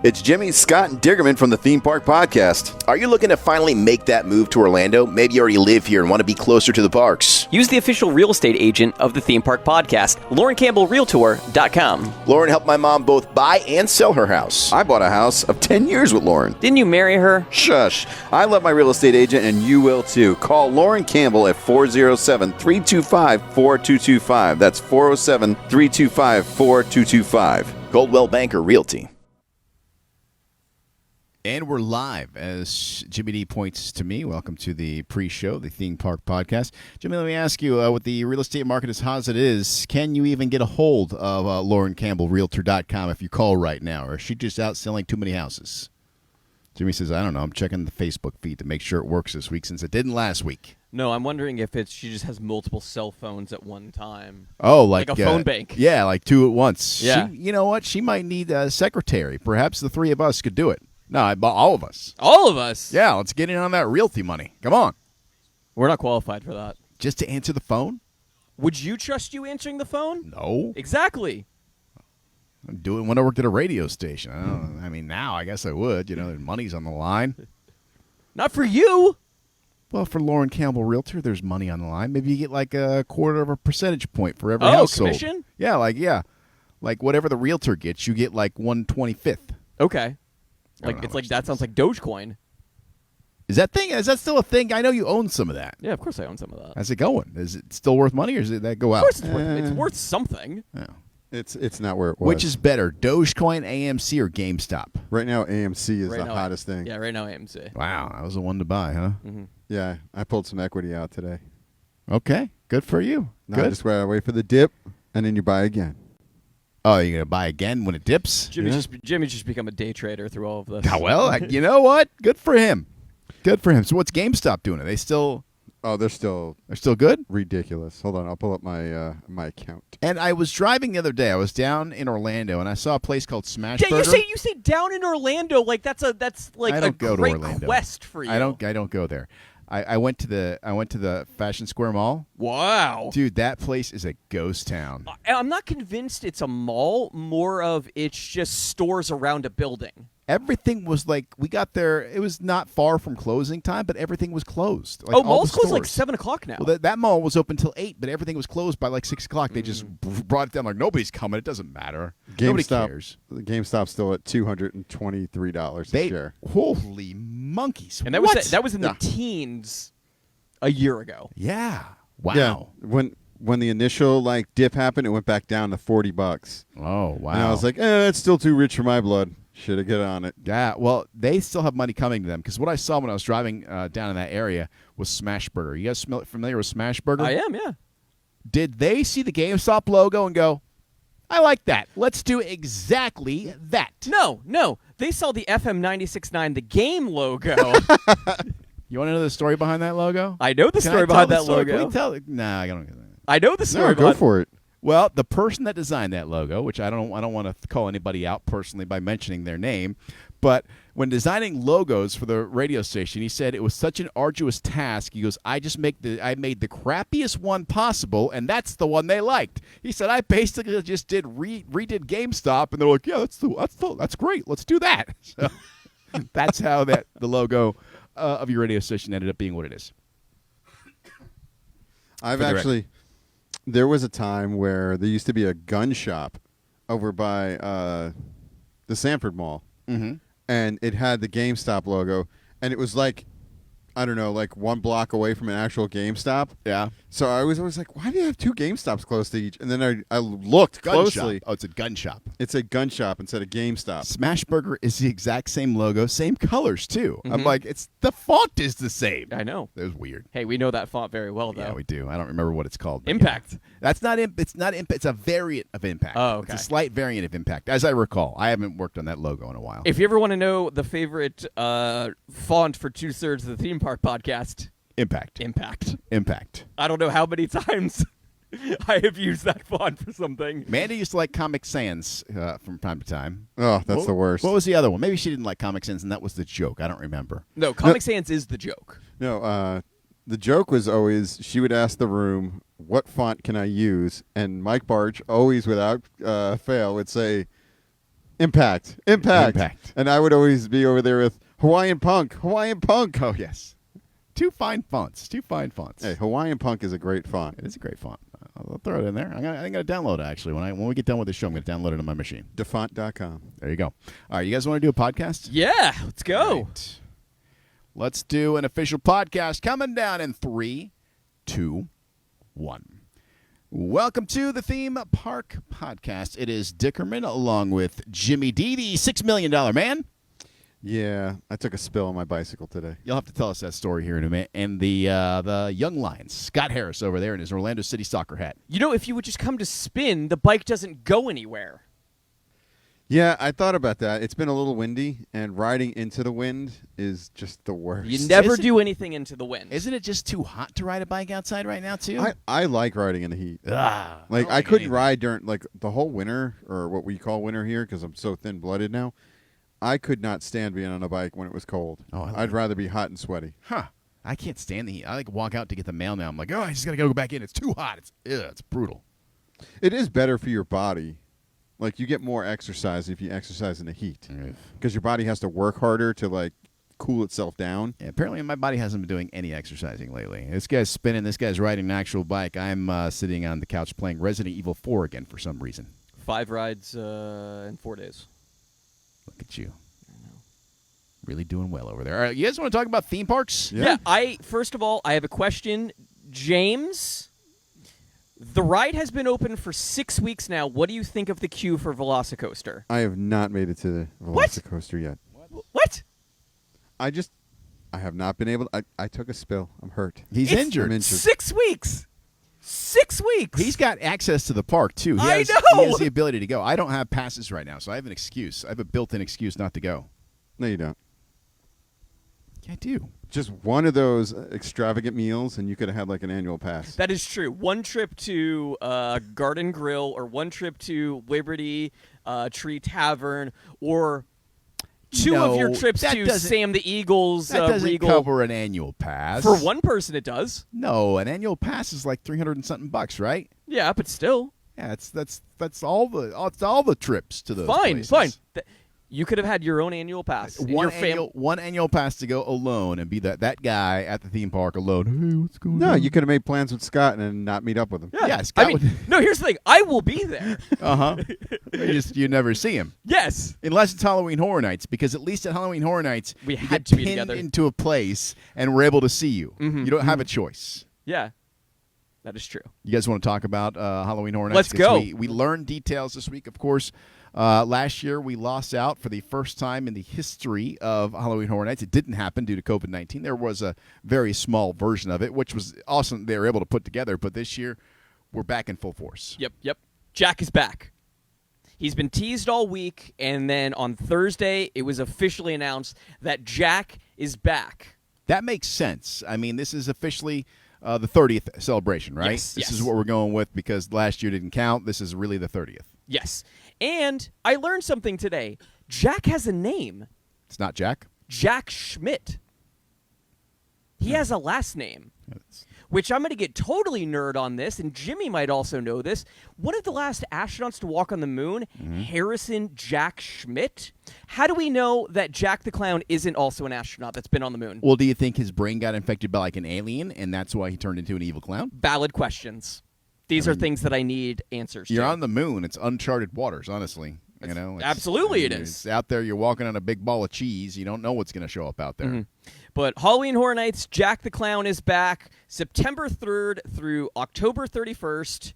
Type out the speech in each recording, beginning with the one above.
It's Jimmy, Scott, and Diggerman from the Theme Park Podcast. Are you looking to finally make that move to Orlando? Maybe you already live here and want to be closer to the parks. Use the official real estate agent of the Theme Park Podcast, LaurenCampbellRealtor.com. Lauren helped my mom both buy and sell her house. I bought a house of 10 years with Lauren. Didn't you marry her? Shush. I love my real estate agent, and you will too. Call Lauren Campbell at 407-325-4225. That's 407-325-4225. Goldwell Banker Realty. And we're live, as Jimmy D points to me. Welcome to the pre-show, the Theme Park Podcast. Jimmy, let me ask you, with the real estate market as hot as it is, can you even get a hold of LaurenCampbellRealtor.com if you call right now? Or is she just out selling too many houses? Jimmy says, I don't know. I'm checking the Facebook feed to make sure it works this week since it didn't last week. No, I'm wondering if she just has multiple cell phones at one time. Oh, like a phone bank. Yeah, like two at once. Yeah. You know what? She might need a secretary. Perhaps the three of us could do it. No, all of us. All of us? Yeah, let's get in on that realty money. Come on. We're not qualified for that. Just to answer the phone? Would you trust you answering the phone? No. Exactly. I'd do it when I worked at a radio station. I mean, now I guess I would. You know, there's money's on the line. Not for you. Well, for Lauren Campbell Realtor, there's money on the line. Maybe you get like a quarter of a percentage point for every household. Commission? Yeah. Like whatever the realtor gets, you get like 1/25. Okay. That sounds like Dogecoin. Is that still a thing? I know you own some of that. Yeah, of course I own some of that. How's it going? Is it still worth money, or does that go out? Of course it's worth something. Yeah. It's not where it was. Which is better, Dogecoin, AMC, or GameStop? Right now, AMC is the hottest thing. Yeah, right now AMC. Wow, that was the one to buy, huh? Mm-hmm. Yeah, I pulled some equity out today. Okay, good for you. Now Good. I just gotta wait for the dip, and then you buy again. Oh, you're going to buy again when it dips? Jimmy's just become a day trader through all of this. Oh, well, you know what? Good for him. Good for him. So what's GameStop doing? Are they still... Oh, they're still good? ridiculous. Hold on, I'll pull up my my account. And I was driving the other day. I was down in Orlando, and I saw a place called Smash Burger. You say down in Orlando like that's like I a don't go to great Orlando. quest for you. I don't go there. I went to the Fashion Square Mall. Wow. Dude, that place is a ghost town. I'm not convinced it's a mall. More of it's just stores around a building. Everything was like, we got there, it was not far from closing time, but everything was closed. Like, malls close like 7 o'clock now. Well, that mall was open till 8, but everything was closed by like 6 o'clock. They just brought it down like, nobody's coming. It doesn't matter. Nobody cares. GameStop's still at $223 a share. Holy monkeys. And that was in the teens a year ago. Yeah. Wow. Yeah. When the initial dip happened, it went back down to $40. Oh, wow. And I was like, it's still too rich for my blood. Should have get on it. Yeah, well, they still have money coming to them because what I saw when I was driving down in that area was Smash Burger. You guys familiar with Smash Burger? I am, yeah. Did they see the GameStop logo and go, I like that. Let's do exactly that? No. They saw the FM 96.9, the game logo. You want to know the story behind that logo? I know the story behind that logo. Can we tell? Nah, I don't get that. I know the story No, behind go for it. Well, the person that designed that logo, which I don't want to call anybody out personally by mentioning their name, but when designing logos for the radio station, he said it was such an arduous task. He goes, I made the crappiest one possible, and that's the one they liked. He said, I basically just redid GameStop, and they're like, yeah, that's great. Let's do that. So that's how the logo of your radio station ended up being what it is. There was a time where there used to be a gun shop over by the Sanford Mall, and it had the GameStop logo, and it was like, I don't know, like 1 block away from an actual GameStop. Yeah. So I was always like, why do you have 2 GameStops close to each? And then I looked closely. Oh, it's a gun shop. It's a gun shop instead of GameStop. Smash Burger is the exact same logo, same colors too. I'm like, the font is the same. I know. It was weird. Hey, we know that font very well, though. Yeah, we do. I don't remember what it's called. Impact. Yeah. That's not It's not Impact. It's a variant of Impact. Oh, okay. It's a slight variant of Impact, as I recall. I haven't worked on that logo in a while. If you ever want to know the favorite font for 2/3 of the Theme Park Podcast, Impact. I don't know how many times I have used that font for something. Mandy used to like Comic Sans from time to time. Oh, that's the worst. What was the other one? Maybe she didn't like Comic Sans, and that was the joke. I don't remember. No, Comic Sans is the joke. No, the joke was always she would ask the room, what font can I use? And Mike Barch, always without fail, would say, Impact. And I would always be over there with Hawaiian Punk. Oh, yes. Two fine fonts. Hey, Hawaiian Punk is a great font. It is a great font. I'll throw it in there. I'm gonna download it, actually. When we get done with the show, I'm going to download it on my machine. Defont.com. There you go. All right, you guys want to do a podcast? Yeah, let's go. Right. Let's do an official podcast coming down in 3, 2, 1. Welcome to the Theme Park Podcast. It is Dickerman along with Jimmy D, the $6 million man. Yeah, I took a spill on my bicycle today. You'll have to tell us that story here in a minute. And the young lions, Scott Harris over there in his Orlando City soccer hat. You know, if you would just come to spin, the bike doesn't go anywhere. Yeah, I thought about that. It's been a little windy, and riding into the wind is just the worst. You never do anything into the wind. Isn't it just too hot to ride a bike outside right now, too? I like riding in the heat. I I couldn't ride during the whole winter, or what we call winter here, because I'm so thin-blooded now. I could not stand being on a bike when it was cold. I'd rather be hot and sweaty. I can't stand the heat. I walk out to get the mail now. I'm like, I just got to go back in. It's too hot. It's brutal. It is better for your body. Like, you get more exercise if you exercise in the heat, because your body has to work harder to cool itself down. Yeah, apparently my body hasn't been doing any exercising lately. This guy's spinning. This guy's riding an actual bike. I'm sitting on the couch playing Resident Evil 4 again for some reason. 5 rides in 4 days. Look at you. Really doing well over there. All right, you guys want to talk about theme parks? Yeah. First of all, I have a question. James, the ride has been open for 6 weeks now. What do you think of the queue for Velocicoaster? I have not made it to the Velocicoaster yet. What? I have not been able to. I took a spill. I'm hurt. He's injured. I'm injured. 6 weeks. 6 weeks. He's got access to the park, too. I He know. has the ability to go. I don't have passes right now, so I have an excuse. I have a built-in excuse not to go. No, you don't. Yeah, I do. Just one of those extravagant meals, and you could have had an annual pass. That is true. One trip to Garden Grill, or one trip to Liberty Tree Tavern, or two of your trips to Sam the Eagle's that doesn't Regal. cover an annual pass. For one person, it does. No, an annual pass is like $300 and something bucks, right? Yeah, but still. Yeah, that's all the trips to those places. Fine. You could have had your own annual pass. One annual pass to go alone and be that guy at the theme park alone. Hey, what's going on? No, you could have made plans with Scott and not meet up with him. Yeah, Scott no, here's the thing. I will be there. You never see him. Yes. Unless it's Halloween Horror Nights, because at least at Halloween Horror Nights, we you had get to be pinned together into a place and we're able to see you. You don't have a choice. Yeah. That is true. You guys want to talk about Halloween Horror Nights? Let's go. We learned details this week, of course. Last year, we lost out for the first time in the history of Halloween Horror Nights. It didn't happen due to COVID-19. There was a very small version of it, which was awesome they were able to put together. But this year, we're back in full force. Yep. Jack is back. He's been teased all week, and then on Thursday, it was officially announced that Jack is back. That makes sense. I mean, this is officially the 30th celebration, right? Yes. This is what we're going with because last year didn't count. This is really the 30th. Yes. And I learned something today. Jack has a name. It's not Jack? Jack Schmidt. He has a last name, which I'm going to get totally nerd on this, and Jimmy might also know this. One of the last astronauts to walk on the moon, Harrison Jack Schmidt. How do we know that Jack the Clown isn't also an astronaut that's been on the moon? Well, do you think his brain got infected by an alien, and that's why he turned into an evil clown? Valid questions. These are things that I need answers to. You're on the moon. It's uncharted waters, honestly. Absolutely it is. It's out there. You're walking on a big ball of cheese. You don't know what's going to show up out there. But Halloween Horror Nights, Jack the Clown is back September 3rd through October 31st.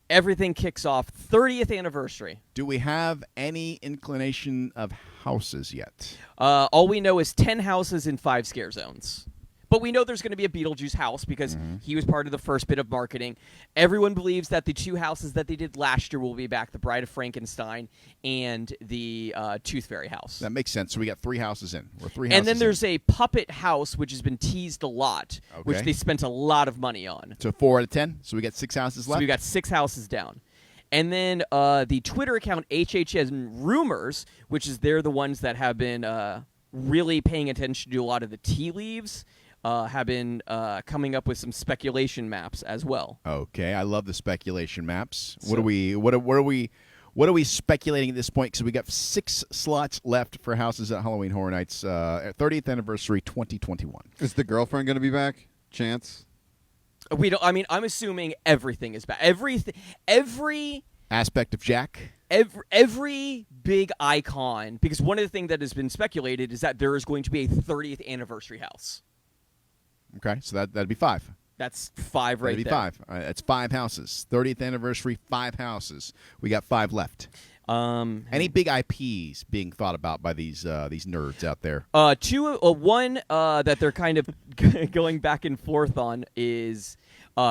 Everything kicks off 30th anniversary. Do we have any inclination of houses yet? All we know is 10 houses in 5 scare zones. But we know there's going to be a Beetlejuice house because he was part of the first bit of marketing. Everyone believes that the 2 houses that they did last year will be back, the Bride of Frankenstein and the Tooth Fairy house. That makes sense. So we got 3 houses in. We're 3 houses in. And then there's a puppet house, which has been teased a lot, which they spent a lot of money on. So 4 out of 10. So we got 6 houses left? So we got 6 houses down. And then the Twitter account HHN Rumors, which is they're the ones that have been really paying attention to a lot of the tea leaves, have been coming up with some speculation maps as well. Okay, I love the speculation maps. So, What What are we speculating at this point? Because we got 6 slots left for houses at Halloween Horror Nights, 30th anniversary 2021. Is the girlfriend going to be back? Chance? We don't. I mean, I'm assuming everything is back. Every Aspect of Jack. every big icon. Because one of the things that has been speculated is that there is going to be a 30th anniversary house. Okay, so that'd be 5. That's 5 right That'd be there. 5. All right, that's 5 houses. 30th anniversary, 5 houses. We got 5 left. Any big IPs being thought about by these nerds out there? One that they're kind of going back and forth on is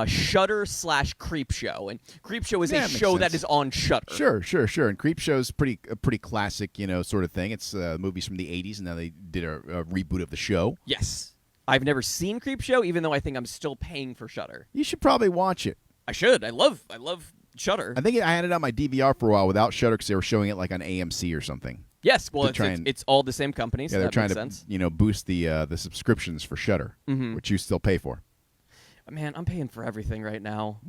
Shudder / Creepshow, and Creepshow is Yeah, a that makes show that sense. is on Shudder. Sure. And Creepshow's a pretty classic, sort of thing. It's movies from the 80s, and now they did a reboot of the show. Yes, I've never seen Creepshow, even though I think I'm still paying for Shudder. You should probably watch it. I should. I love Shudder. I think I had it on my DVR for a while without Shudder because they were showing it like on AMC or something. Yes, well, try it's all the same company, so Yeah, they're that trying makes to sense. boost the subscriptions for Shudder, which you still pay for. Man, I'm paying for everything right now.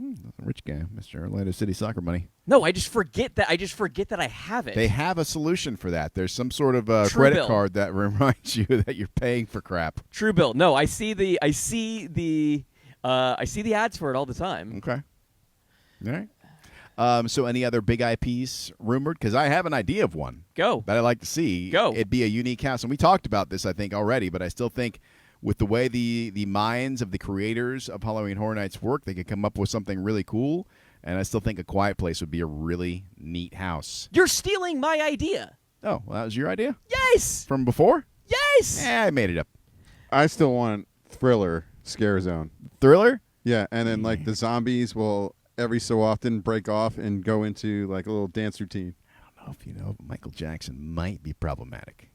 Rich guy, Mr. Orlando City Soccer money. No, I just forget that. I have it. They have a solution for that. There's some sort of True credit bill. card that reminds you that you're paying for crap. True bill. No, I see the ads for it all the time. Okay. All right. So any other big IPs rumored? Because I have an idea of one Go. that I'd like to see. Go. It'd be a unique house. And we talked about this, I think, already, but I still think with the way the minds of the creators of Halloween Horror Nights work, they could come up with something really cool. And I still think A Quiet Place would be a really neat house. You're stealing my idea. Oh, well, that was your idea? Yes. From before? Yes. Yeah, I made it up. I still want Thriller Scare Zone. Thriller? Yeah, and then like the zombies will every so often break off and go into like a little dance routine. I don't know if you know, but Michael Jackson might be problematic.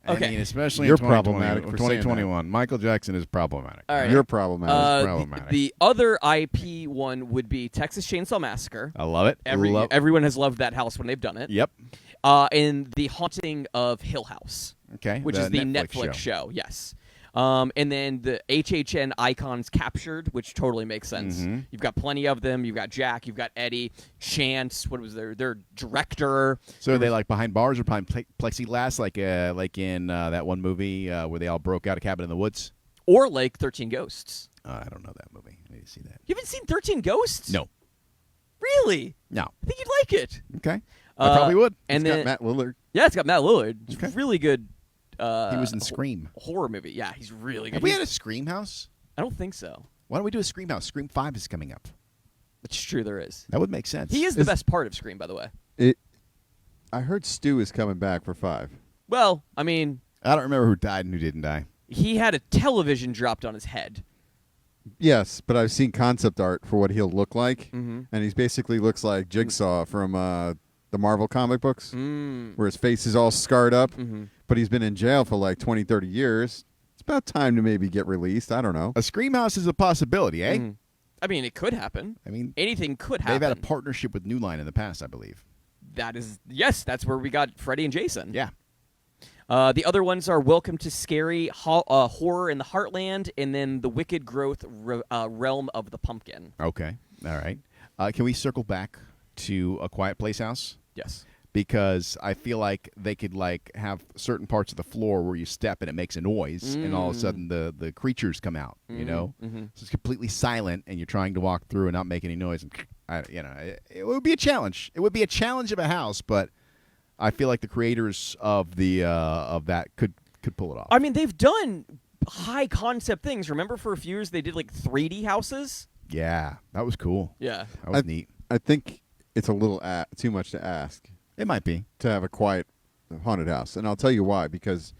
Okay. I mean, especially You're in 2020, problematic for saying that. 2021. Michael Jackson is problematic. All right. You're problematic. problematic. The other IP one would be Texas Chainsaw Massacre. I love it. Everyone has loved that house when they've done it. Yep. And The Haunting of Hill House. Okay. Which is the Netflix show. Yes. And then the HHN Icons Captured, which totally makes sense. Mm-hmm. You've got plenty of them. You've got Jack. You've got Eddie. Chance. What was their director? So are they like behind bars or behind plexiglass, like in that one movie where they all broke out a cabin in the woods? Or like 13 Ghosts. I don't know that movie. I need to see that. You haven't seen 13 Ghosts? No. Really? No. I think you'd like it. Okay. I probably would. And It's then got Matt Lillard. yeah, it's got Matt Lillard. It's Okay. really good. He was in Scream. Horror movie. Yeah, he's really good. Have we had a Scream house? I don't think so. Why don't we do a Scream house? Scream 5 is coming up. It's true, there is. That would make sense. He is the best part of Scream, by the way. I heard Stu is coming back for 5. Well, I mean, I don't remember who died and who didn't die. he had a television dropped on his head. Yes, but I've seen concept art for what he'll look like, Mhm. and he basically looks like Jigsaw from the Marvel comic books, where his face is all scarred up, but he's been in jail for like 20, 30 years. It's about time to maybe get released. I don't know. A Scream house is a possibility, eh? Mhm. I mean, it could happen. I mean, Anything could happen. they've had a partnership with New Line in the past, I believe. That is, yes, that's where we got Freddy and Jason. Yeah. The other ones are Welcome to Scary, Horror in the Heartland, and then The Wicked Growth Realm of the Pumpkin. Okay. All right. Can we circle back to A Quiet Place house? Yes. Because I feel like they could like have certain parts of the floor where you step and it makes a noise, and all of a sudden the creatures come out. You know, so it's completely silent, and you're trying to walk through and not make any noise. And it would be a challenge. It would be a challenge of a house, but I feel like the creators of the of that could pull it off. I mean, they've done high concept things. Remember, for a few years they did like 3D houses. Yeah, that was cool. Yeah. That was neat. I think it's a little too much to ask It might be. to have a quiet haunted house, and I'll tell you why. Because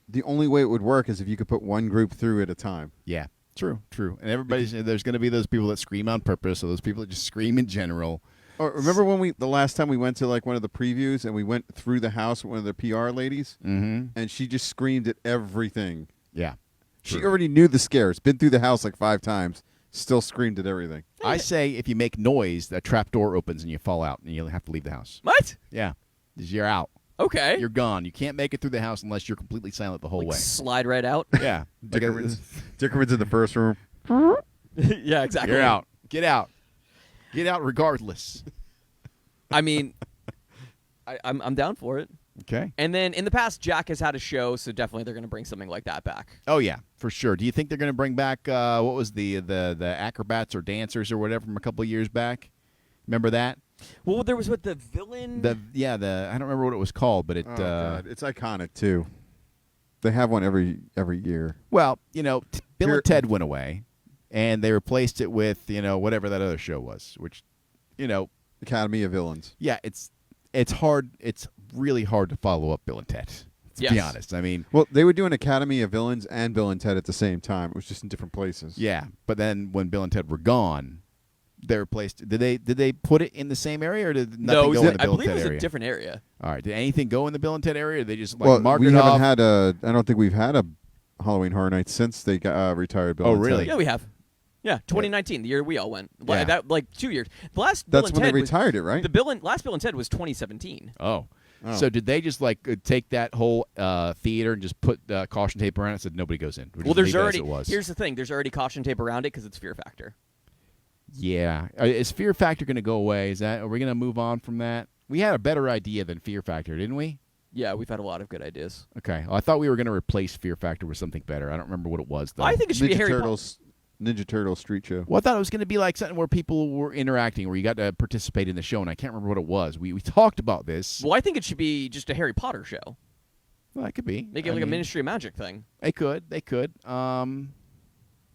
the only way it would work is if you could put one group through at a time. Yeah, true. And there's going to be those people that scream on purpose, or those people that just scream in general. Or remember when the last time we went to like one of the previews and we went through the house with one of the PR ladies, and she just screamed at everything. Yeah. She already knew the scares, been through the house like 5 times, still screamed at everything. I say if you make noise, that trap door opens and you fall out and you'll have to leave the house. What? Yeah. You're out. Okay. You're gone. You can't make it through the house unless you're completely silent the whole way. Slide right out. Yeah. Dickerman's in the first room. Yeah, exactly. You're out. Get out. Get out regardless. I mean, I'm down for it. Okay. And then in the past, Jack has had a show, so definitely they're going to bring something like that back. Oh yeah, for sure. Do you think they're going to bring back what was the acrobats or dancers or whatever from a couple of years back? Remember that? Well, there was with the villain. I don't remember what it was called, but it. Oh, God. It's iconic too. They have one every year. Well, Bill and Ted went away, and they replaced it with whatever that other show was, which, Academy of Villains. yeah, it's hard. It's really hard to follow up Bill and Ted. To be Yes. honest, I mean, Well, they were doing Academy of Villains and Bill and Ted at the same time. It was just in different places. yeah. But then when Bill and Ted were gone, they replaced. Did they put it in the same area, or did nothing go in the I Bill and believe it Ted was area? a different area. All right. Did anything go in the Bill and Ted area? Or they just Well, mark we it haven't off? had a. I don't think we've had a Halloween Horror Night since they got retired. Bill Oh, and really? Ted. Yeah, we have. Yeah, 2019, the year we all went. Yeah. That like 2 years. The last That's Bill and when Ted they was- retired it, right? last Bill and Ted was 2017. Oh. Oh. So did they just take that whole theater and just put caution tape around it and said nobody goes in? We'll Well, just there's leave it as already. it was. Here's the thing. There's already caution tape around it because it's Fear Factor. Yeah. Is Fear Factor going to go away? Are we going to move on from that? We had a better idea than Fear Factor, didn't we? Yeah, we've had a lot of good ideas. Okay. Well, I thought we were going to replace Fear Factor with something better. I don't remember what it was, though. I think it should be Ninja Harry Potter. Turtles. Ninja Turtles Street Show. Well, I thought it was going to be like something where people were interacting, where you got to participate in the show, and I can't remember what it was. We talked about this. Well, I think it should be just a Harry Potter show. Well, it could be. Make it like a Ministry of Magic thing. They could.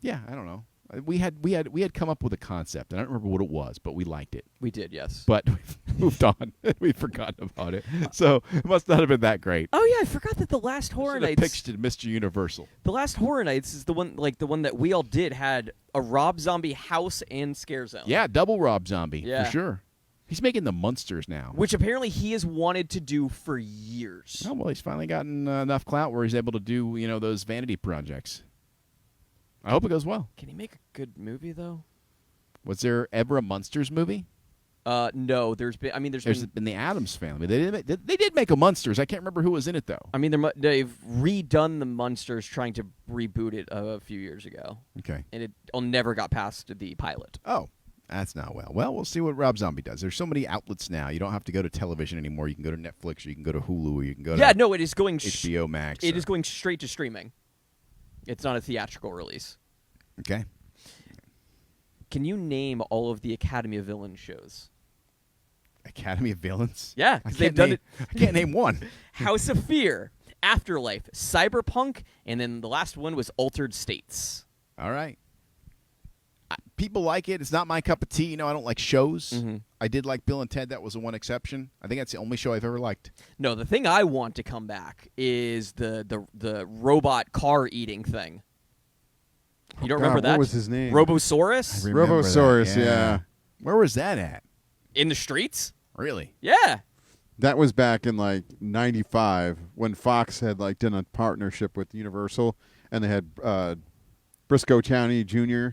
Yeah, I don't know. We had come up with a concept, and I don't remember what it was, but we liked it. We did, yes. But we've moved on. We've forgotten about it. So it must not have been that great. Oh yeah, I forgot that the last Horror Should have Nights. pitched it Mr. Universal. The last Horror Nights is the one that we all did had a Rob Zombie house and scare zone. Yeah, double Rob Zombie Yeah. for sure. He's making the Munsters now. Which apparently he has wanted to do for years. Oh well, he's finally gotten enough clout where he's able to do those vanity projects. I hope it goes well. Can he make a good movie though? Was there ever a Munsters movie? No. There's There's been the Addams Family. They did make a Munsters. I can't remember who was in it though. I mean, they've redone the Munsters trying to reboot it a few years ago, Okay. and it never got past the pilot. Oh, that's not well. Well, we'll see what Rob Zombie does. There's so many outlets now. You don't have to go to television anymore. You can go to Netflix, or you can go to Hulu, or you can go Yeah, to no, it is going. HBO Max. It is going straight to streaming. It's not a theatrical release. Okay. Can you name all of the Academy of Villains shows? Academy of Villains? Yeah, I because they've can't done name, it. I can't name one. House of Fear, Afterlife, Cyberpunk, and then the last one was Altered States. All right. People like it. It's not my cup of tea. I don't like shows. Mm-hmm. I did like Bill and Ted. That was the one exception. I think that's the only show I've ever liked. No, the thing I want to come back is the robot car eating thing. You don't remember God, that? what was his name? Robosaurus? Remember that, Robosaurus, yeah. Where was that at? In the streets? Really? Yeah. That was back in like '95 when Fox had done a partnership with Universal, and they had Briscoe County Jr.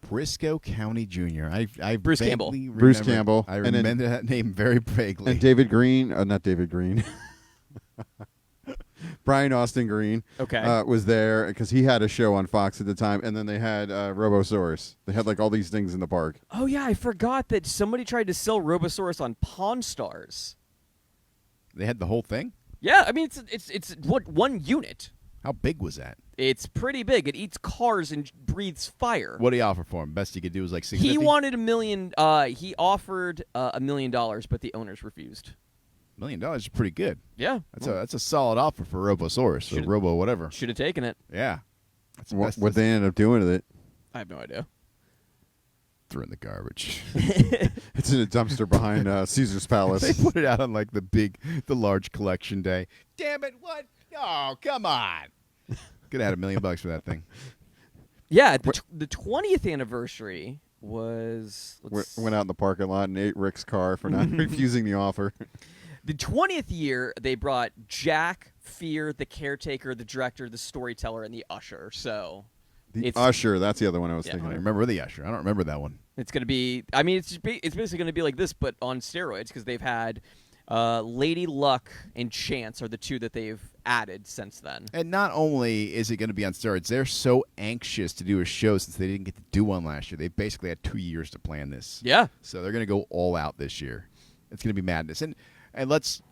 Briscoe County Jr. I Bruce vaguely Campbell. remember- Bruce Campbell. I And then- remember that name very vaguely. and David Green, not David Green. Brian Austin Green Okay. was there because he had a show on Fox at the time, and then they had Robosaurus. They had all these things in the park. Oh, yeah, I forgot that somebody tried to sell Robosaurus on Pawn Stars. They had the whole thing? Yeah, I mean, it's what one unit. How big was that? It's pretty big. It eats cars and breathes fire. What did he offer for him? Best he could do was like $650? He wanted $1 million. He offered $1 million, but the owners refused. $1 million is pretty good. Yeah, That's a solid offer for Robosaurus or Robo whatever. should have taken it. Yeah. That's the What, best what they ended up doing with it? I have no idea. threw in the garbage. It's in a dumpster behind Caesar's They Palace. put it out on the large collection day. Damn it! What? Oh, come on! Could have had $1 million for that thing. Yeah, the 20th anniversary was Went out in the parking lot and ate Rick's car for not refusing the offer. the 20th year. They brought Jack, Fear, the caretaker, the director, the storyteller, and the usher. So The It's- Usher, that's the other one I was Yeah. thinking I of. remember the Usher. I don't remember that one. it's going to be. I mean, it's basically going to be like this, but on steroids because they've had Lady Luck and Chance are the two that they've added since then. And not only is it going to be on steroids, they're so anxious to do a show since they didn't get to do one last year. They basically had 2 years to plan this. Yeah. So they're going to go all out this year. It's going to be madness. And let's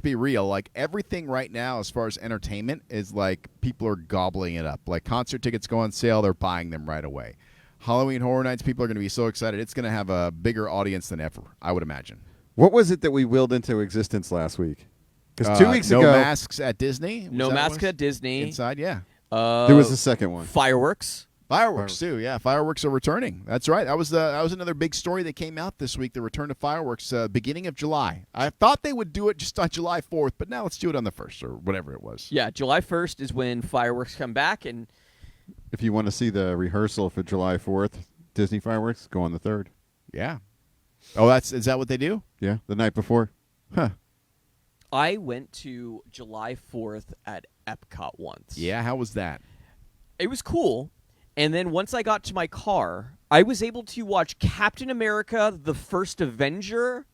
be real. Like everything right now, as far as entertainment, is like people are gobbling it up. Like concert tickets go on sale, they're buying them right away. Halloween Horror Nights, people are going to be so excited. It's going to have a bigger audience than ever, I would imagine. What was it that we willed into existence last week? Because 2 weeks no ago, masks at Disney. Was No that mask what it at Disney. inside. Yeah, there was a second one. Fireworks. fireworks too. Yeah, fireworks are returning. That's right. That was another big story that came out this week. The return of fireworks, beginning of July. I thought they would do it just on July 4th, but now let's do it on the 1st or whatever it was. Yeah, July 1st is when fireworks come back, and If you want to see the rehearsal for July 4th, Disney fireworks, go on the 3rd. Yeah. Oh, is that what they do? Yeah, the night before. Huh. I went to July 4th at Epcot once. Yeah. How was that? It was cool. And then once I got to my car, I was able to watch Captain America: The First Avenger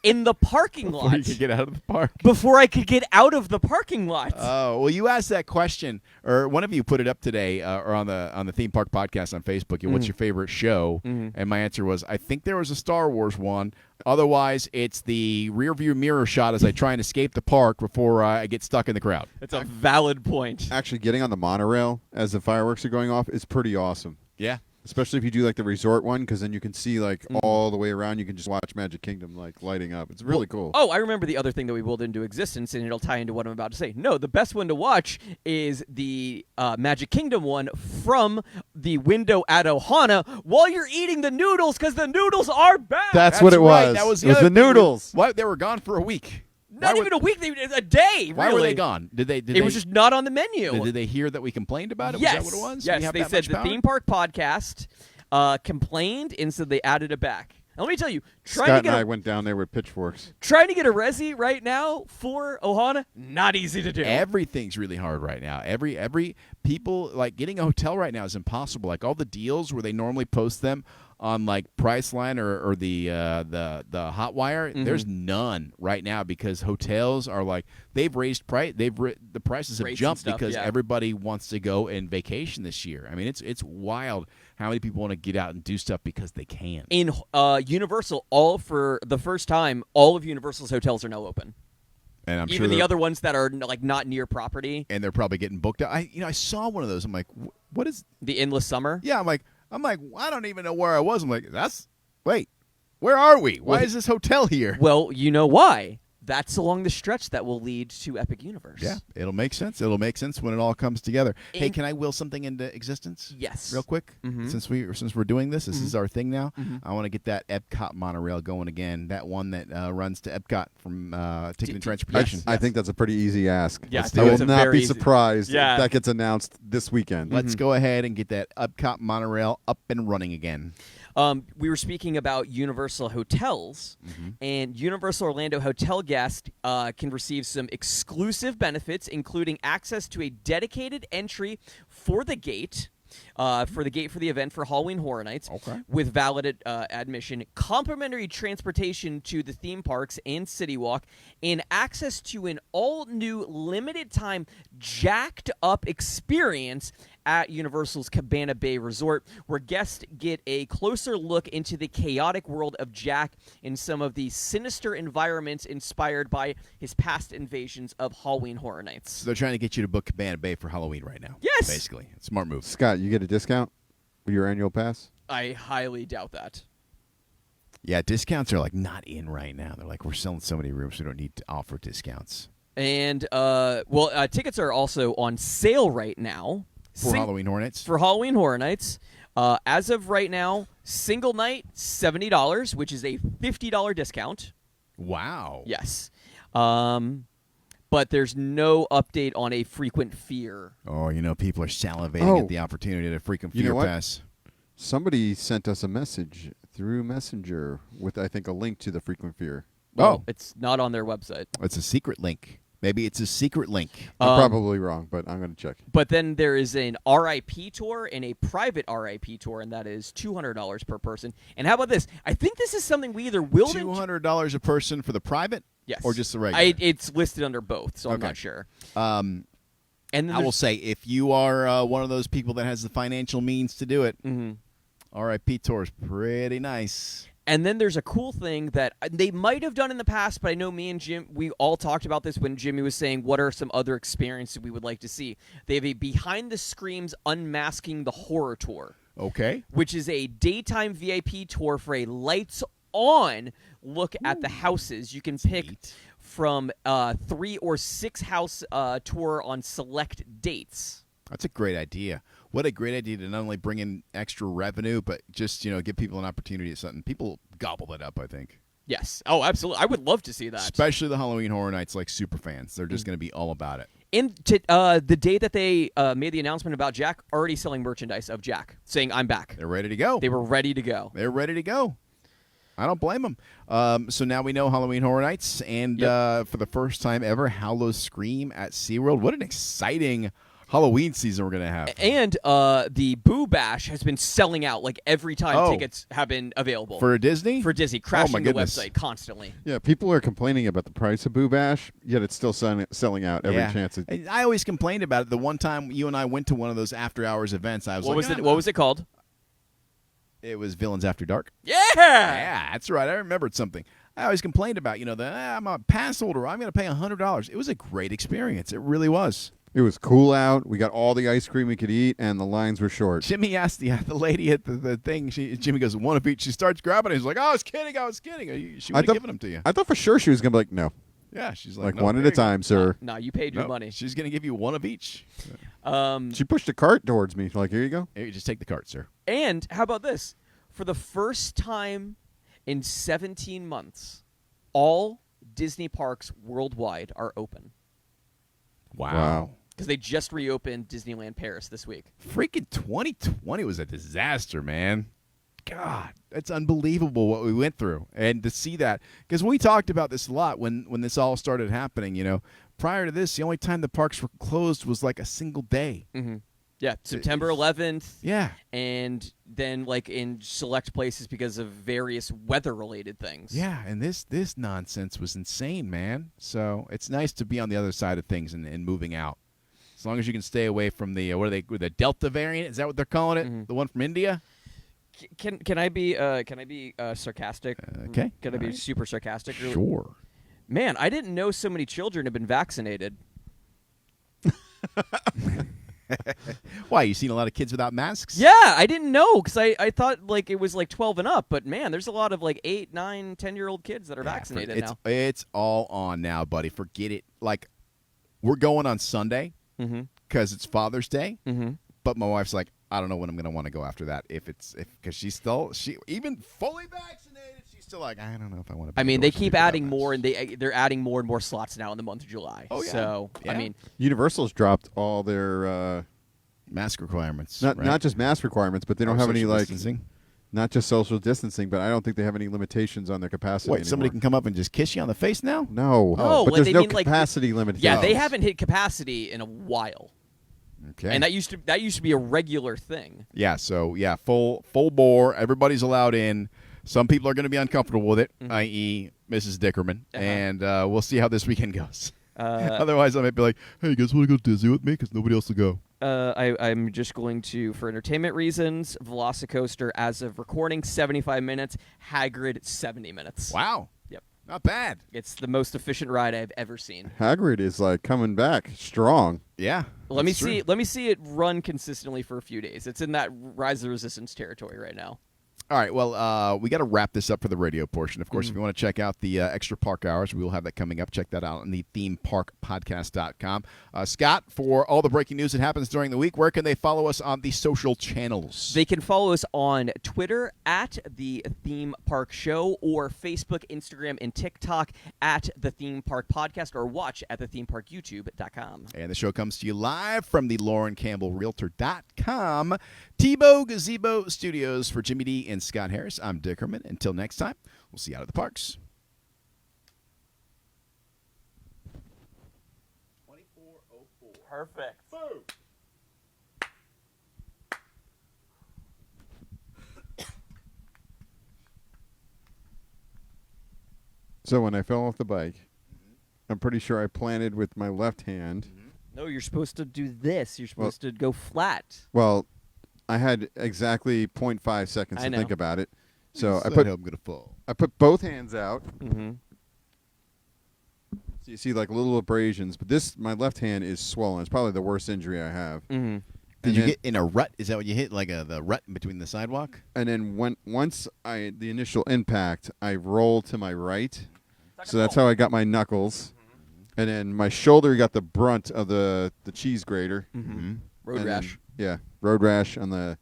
in the parking lot Before you could get out of the park. before I could get out of the parking lot. Oh, well, you asked that question, or one of you put it up today, or on the Theme Park Podcast on Facebook. What's your favorite show? And my answer was, I think there was a Star Wars one. Otherwise, it's the rear view mirror shot as I try and escape the park before I get stuck in the crowd. That's a valid point. Actually, getting on the monorail as the fireworks are going off is pretty awesome. Yeah. Especially if you do like the resort one, because then you can see like all the way around. You can just watch Magic Kingdom like lighting up. It's really cool. Oh, I remember the other thing that we willed into existence, and it'll tie into what I'm about to say. No, the best one to watch is the Magic Kingdom one from the window at Ohana while you're eating the noodles, because the noodles are back. That's what it right. was. That was it was other the thing. noodles. Why they were gone for a week? Not even a week, a day. Why really. were they gone? Did It they was just not on the menu. Did they hear that we complained about it? Yes. Was that what it was? Yes, We have they that said much the power? Theme Park Podcast complained, and so they added it back. And let me tell you, Scott and I went down there with pitchforks. trying to get a resi right now for Ohana, not easy to do. Everything's really hard right now. Every people like getting a hotel right now is impossible. Like all the deals where they normally post them on like Priceline or the Hotwire, there's none right now because hotels are like they've raised price. The prices have Rates and jumped stuff, because yeah. everybody wants to go and vacation this year. I mean, it's wild how many people want to get out and do stuff because they can. In Universal, for the first time, all of Universal's hotels are now open. And I'm Even sure the other ones that are like not near property. and they're probably getting booked out. I saw one of those. I'm like, what is? The Endless Summer. Yeah, I'm like, I don't even know where I was. I'm like, wait, where are we? Why is this hotel here? Well, you know why. That's along the stretch that will lead to Epic Universe. Yeah, it'll make sense. It'll make sense when it all comes together. Hey, And- can I will something into existence? Yes. Real quick, since we're doing this, this is our thing now. I want to get that Epcot monorail going again. That one that runs to Epcot from Ticket and Transportation. I think that's a pretty easy ask. Yeah, I I think will it's a not very be easy- surprised Yeah. if that gets announced this weekend. Let's go ahead and get that Epcot monorail up and running again. We were speaking about Universal hotels, and Universal Orlando hotel guests can receive some exclusive benefits, including access to a dedicated entry for the gate. For the event for Halloween Horror Nights, with valid admission, complimentary transportation to the theme parks and City Walk, and access to an all-new limited-time jacked-up experience at Universal's Cabana Bay Resort, where guests get a closer look into the chaotic world of Jack and some of the sinister environments inspired by his past invasions of Halloween Horror Nights. So they're trying to get you to book Cabana Bay for Halloween right now. Yes! Basically. Smart move. Scott, you get a discount with your annual pass? I highly doubt that. Yeah, discounts are like not in right now. They're like, we're selling so many rooms, we don't need to offer discounts. And, tickets are also on sale right now. For Halloween Horror Nights? For Halloween Horror Nights. As of right now, single night, $70, which is a $50 discount. Wow. Yes. But there's no update on a frequent fear. Oh, people are salivating at the opportunity to freaking You know fear what? pass. Somebody sent us a message through Messenger with, I think, a link to the frequent fear. Well, it's not on their website. It's a secret link. Maybe it's a secret link. I'm probably wrong, but I'm going to check. But then there is an RIP tour and a private RIP tour, and that is $200 per person. And how about this? I think this is something we either will $200 a person for the private? Yes. Or just the regular? It's listed under both, so I'm Okay. not sure. Um, And then I will say, if you are one of those people that has the financial means to do it, RIP tour is pretty nice. And then there's a cool thing that they might have done in the past, but I know me and Jim, we all talked about this when Jimmy was saying what are some other experiences we would like to see. They have a Behind the Screams Unmasking the Horror Tour. Okay. Which is a daytime VIP tour for a lights-on look at the houses. You can pick from 3 or 6 house tour on select dates. That's a great idea. What a great idea to not only bring in extra revenue, but just, give people an opportunity at something. People gobble that up, I think. Yes. Oh, absolutely. I would love to see that. Especially the Halloween Horror Nights, like super fans. They're just going to be all about it. And the day that they made the announcement about Jack, already selling merchandise of Jack, saying, I'm back. They're ready to go. They were ready to go. They're ready to go. I don't blame them. So now we know Halloween Horror Nights, and for the first time ever, Hallows Scream at SeaWorld. What an exciting Halloween season we're going to have. And the Boo Bash has been selling out like every time tickets have been available. For Disney? For Disney, crashing the goodness. website constantly. Yeah, people are complaining about the price of Boo Bash, yet it's still selling out every chance. I always complained about it. The one time you and I went to one of those after-hours events, I was What was it called? It was Villains After Dark. Yeah! Yeah, that's right. I remembered something. I always complained about, I'm a pass holder. I'm going to pay $100. It was a great experience. It really was. It was cool out. We got all the ice cream we could eat, and the lines were short. Jimmy asked the lady at the thing. Jimmy goes, one of each. She starts grabbing it. He's like, I was kidding. She would have given them to you. I thought for sure she was going to be like, no. Yeah, she's like, one at a time, sir. No, you paid your money. She's going to give you one of each. She pushed a cart towards me. Like, here you go. Here, just take the cart, sir. And how about this? For the first time in 17 months, all Disney parks worldwide are open. Wow. Because they just reopened Disneyland Paris this week. Freaking 2020 was a disaster, man. God, that's unbelievable what we went through. And to see that, because we talked about this a lot when this all started happening, prior to this, the only time the parks were closed was like a single day. Mm-hmm. Yeah, September 11th. Yeah. And then like in select places because of various weather-related things. Yeah, and this nonsense was insane, man. So it's nice to be on the other side of things and moving out. As long as you can stay away from the the Delta variant, is that what they're calling it? Mm-hmm. The one from India? Can I be sarcastic? Okay. Can I be super sarcastic? Sure. Man, I didn't know so many children have been vaccinated. Why, you seen a lot of kids without masks? Yeah, I didn't know because I thought like it was like 12 and up, but man, there's a lot of like 8, 9, 10-year-old kids that are vaccinated now. It's all on now, buddy. Forget it. Like, we're going on Sunday because it's Father's Day, but my wife's like, I don't know when I'm going to want to go after that because she even fully vaccinated, she's still like, I don't know if I want to. I mean, they keep adding more, and they're adding more and more slots now in the month of July. Oh yeah. So yeah. I mean, Universal's dropped all their mask requirements. Not just mask requirements, but they don't have any distancing. Not just social distancing, but I don't think they have any limitations on their capacity. Wait, somebody can come up and just kiss you on the face now? No. Oh, but like there's no mean, capacity limit. Yeah, they haven't hit capacity in a while. Okay. And that used to be a regular thing. Yeah, so full bore, everybody's allowed in. Some people are going to be uncomfortable with it, i.e. Mrs. Dickerman, and we'll see how this weekend goes. Otherwise, I might be like, hey, you guys want to go to Disney with me? Because nobody else will go. I'm just going to, for entertainment reasons, Velocicoaster, as of recording, 75 minutes. Hagrid, 70 minutes. Wow. Yep. Not bad. It's the most efficient ride I've ever seen. Hagrid is like coming back strong. Yeah. Let me see it run consistently for a few days. It's in that Rise of the Resistance territory right now. All right, well, we got to wrap this up for the radio portion. Of course, if you want to check out the extra park hours, we will have that coming up. Check that out on the themeparkpodcast.com. Scott, for all the breaking news that happens during the week, where can they follow us on the social channels? They can follow us on Twitter at The Theme Park Show, or Facebook, Instagram, and TikTok at The Theme Park Podcast, or watch at thethemeparkyoutube.com. And the show comes to you live from the LaurenCampbellRealtor.com Tebow Gazebo Studios. For Jimmy D and Scott Harris, I'm Dick Herman. Until next time, we'll see you out at the parks. 24:04. Perfect. Boom. So when I fell off the bike, I'm pretty sure I planted with my left hand. No, you're supposed to do this. You're supposed to go flat. Well, I had exactly 0.5 seconds I to know. think about it. So I I'm gonna fall. put both hands out. Mm-hmm. So you see like little abrasions, but my left hand is swollen. It's probably the worst injury I have. Mm-hmm. Did And you then- get in a rut? Is that what you hit? Like the rut in between the sidewalk? And then once the initial impact, I rolled to my right. So that's how I got my knuckles. And then my shoulder got the brunt of the cheese grater. Mm-hmm. Road And rash. then- yeah, road rash on the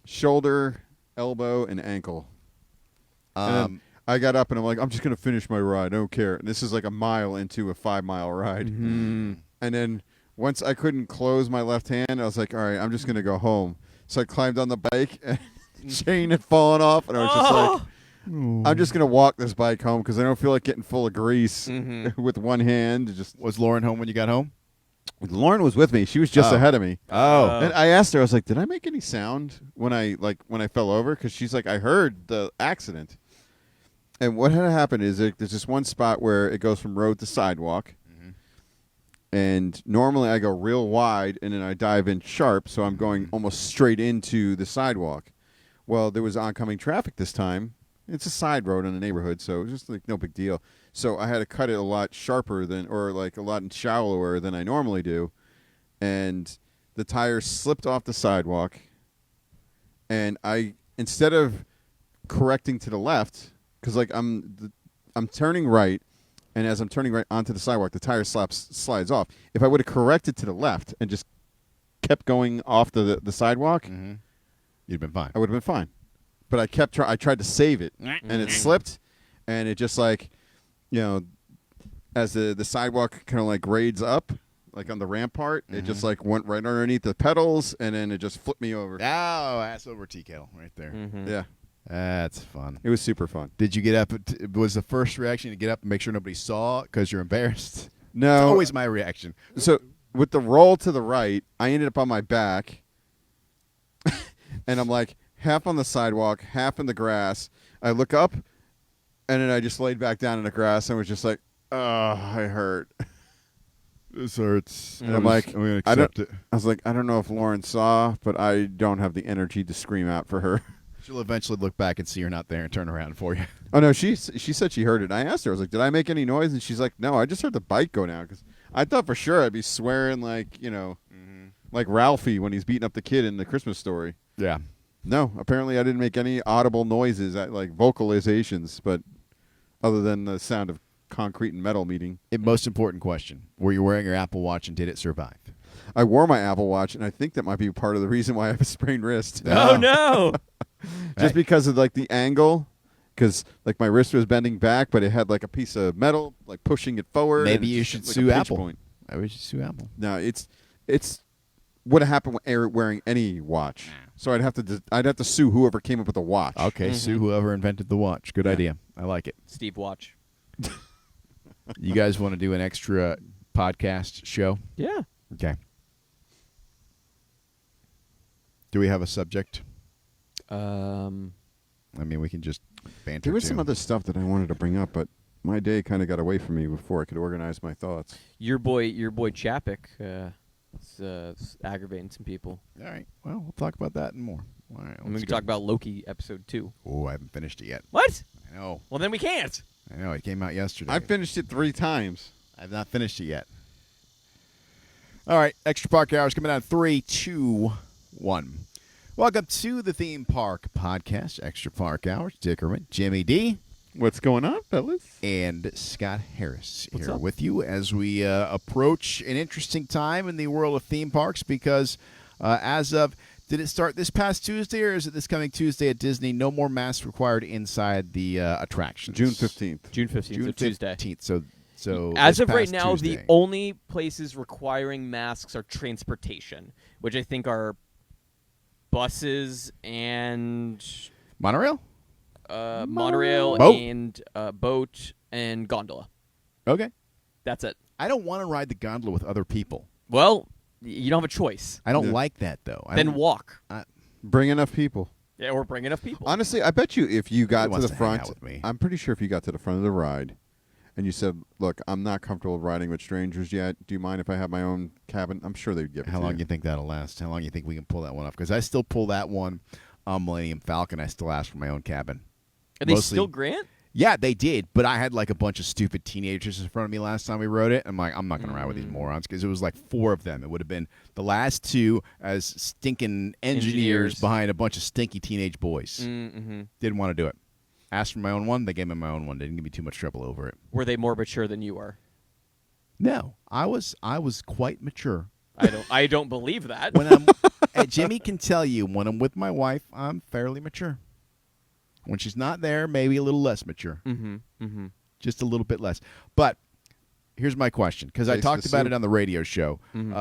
shoulder, elbow, and ankle. And then I got up and I'm like, I'm just going to finish my ride. I don't care. And this is like a mile into a 5-mile ride. Mm-hmm. And then once I couldn't close my left hand, I was like, all right, I'm just going to go home. So I climbed on the bike and the chain had fallen off. And I was just like, I'm just going to walk this bike home because I don't feel like getting full of grease with one hand. Was Lauren home when you got home? Lauren was with me. She was just ahead of me. Oh. And I asked her, I was like, did I make any sound when I fell over? Because she's like, I heard the accident. And what had happened is there's this one spot where it goes from road to sidewalk. And normally I go real wide and then I dive in sharp, so I'm going almost straight into the sidewalk. Well, there was oncoming traffic this time. It's a side road in the neighborhood, so it was just like no big deal. So I had to cut it a lot sharper or like a lot shallower than I normally do. And the tires slipped off the sidewalk. And instead of correcting to the left, because like I'm turning right, and as I'm turning right onto the sidewalk, the tire slides off. If I would have corrected to the left and just kept going off the sidewalk, You'd been fine. I would have been fine. But I tried to save it, and it slipped, and it just like, as the sidewalk kind of like grades up, like on the ramp part, it just like went right underneath the pedals, and then it just flipped me over. Oh, ass over tea kettle right there. Yeah, That's fun. it was super fun. Did you get up? Was the first reaction to get up and make sure nobody saw because you're embarrassed? No, It's always my reaction. So with the roll to the right, I ended up on my back, and I'm like half on the sidewalk, half in the grass. I look up, and then I just laid back down in the grass and was just like, "Oh, I hurt." This hurts. And I'm like, I'm gonna I don't. accept it. I was like, I don't know if Lauren saw, but I don't have the energy to scream out for her. She'll eventually look back and see you're not there and turn around for you. Oh no, she said she heard it. I asked her, I was like, did I make any noise? And she's like, no, I just heard the bike go down because I thought for sure I'd be swearing like like Ralphie when he's beating up the kid in the Christmas Story. Yeah. No, apparently I didn't make any audible noises, like vocalizations, but other than the sound of concrete and metal meeting. Most important question: were you wearing your Apple Watch and did it survive? I wore my Apple Watch, and I think that might be part of the reason why I have a sprained wrist. Oh no! Just because of like the angle, because like my wrist was bending back, but it had like a piece of metal like pushing it forward. Maybe and you it's should like a sue pinch Apple. point. I wish you sue Apple. No, it's would have happened with wearing any watch. So I'd have to sue whoever came up with the watch. Okay, sue whoever invented the watch. Good idea. I like it. Steve Watch. You guys want to do an extra podcast show? Yeah. Okay. Do we have a subject? I mean, we can just banter. There was too. some other stuff that I wanted to bring up, but my day kind of got away from me before I could organize my thoughts. Your boy Chapek. It's aggravating some people. All right. Well, we'll talk about that and more. All right. And we can talk about Loki episode 2. Oh, I haven't finished it yet. What? I know. Well, then we can't. I know. It came out yesterday. I finished it 3 times. I've not finished it yet. All right. Extra Park Hours coming out in 3, 2, 1. Welcome to the Theme Park Podcast, Extra Park Hours. Dickerman, Jimmy D, What's going on, fellas? and Scott Harris What's here up? with you as we approach an interesting time in the world of theme parks because did it start this past Tuesday or is it this coming Tuesday at Disney? No more masks required inside the attractions. June 15th. June 15th, June so Tuesday. 15th. So As this of right past now, Tuesday. the only places requiring masks are transportation, which I think are buses and Monorail? monorail Boat. and boat and gondola. Okay. That's it. I don't want to ride the gondola with other people. Well, you don't have a choice. I don't Yeah. like that though. Then walk. Bring enough people. Yeah, or bring enough people. Honestly, I bet you if you got to wants the to hang front, out with me. I'm pretty sure if you got to the front of the ride and you said, look, I'm not comfortable riding with strangers yet. Do you mind if I have my own cabin? I'm sure they'd give it How to long you. do you think that'll last? How long do you think we can pull that one off? Because I still pull that one Millennium Falcon, I still ask for my own cabin. And they Mostly- still grant? Yeah, they did, but I had like a bunch of stupid teenagers in front of me last time we rode it. I'm like, I'm not going to ride with these morons because it was like 4 of them. It would have been the last 2 as stinking engineers behind a bunch of stinky teenage boys. Mm-hmm. Didn't want to do it. Asked for my own one. They gave me my own one. They didn't give me too much trouble over it. Were they more mature than you are? No, I was quite mature. I don't believe that. When I'm, Jimmy can tell you when I'm with my wife, I'm fairly mature. When she's not there, maybe a little less mature. Mm-hmm. Mm-hmm. Just a little bit less. But here's my question, because I Taste talked the about soup. it on the radio show. Mm-hmm.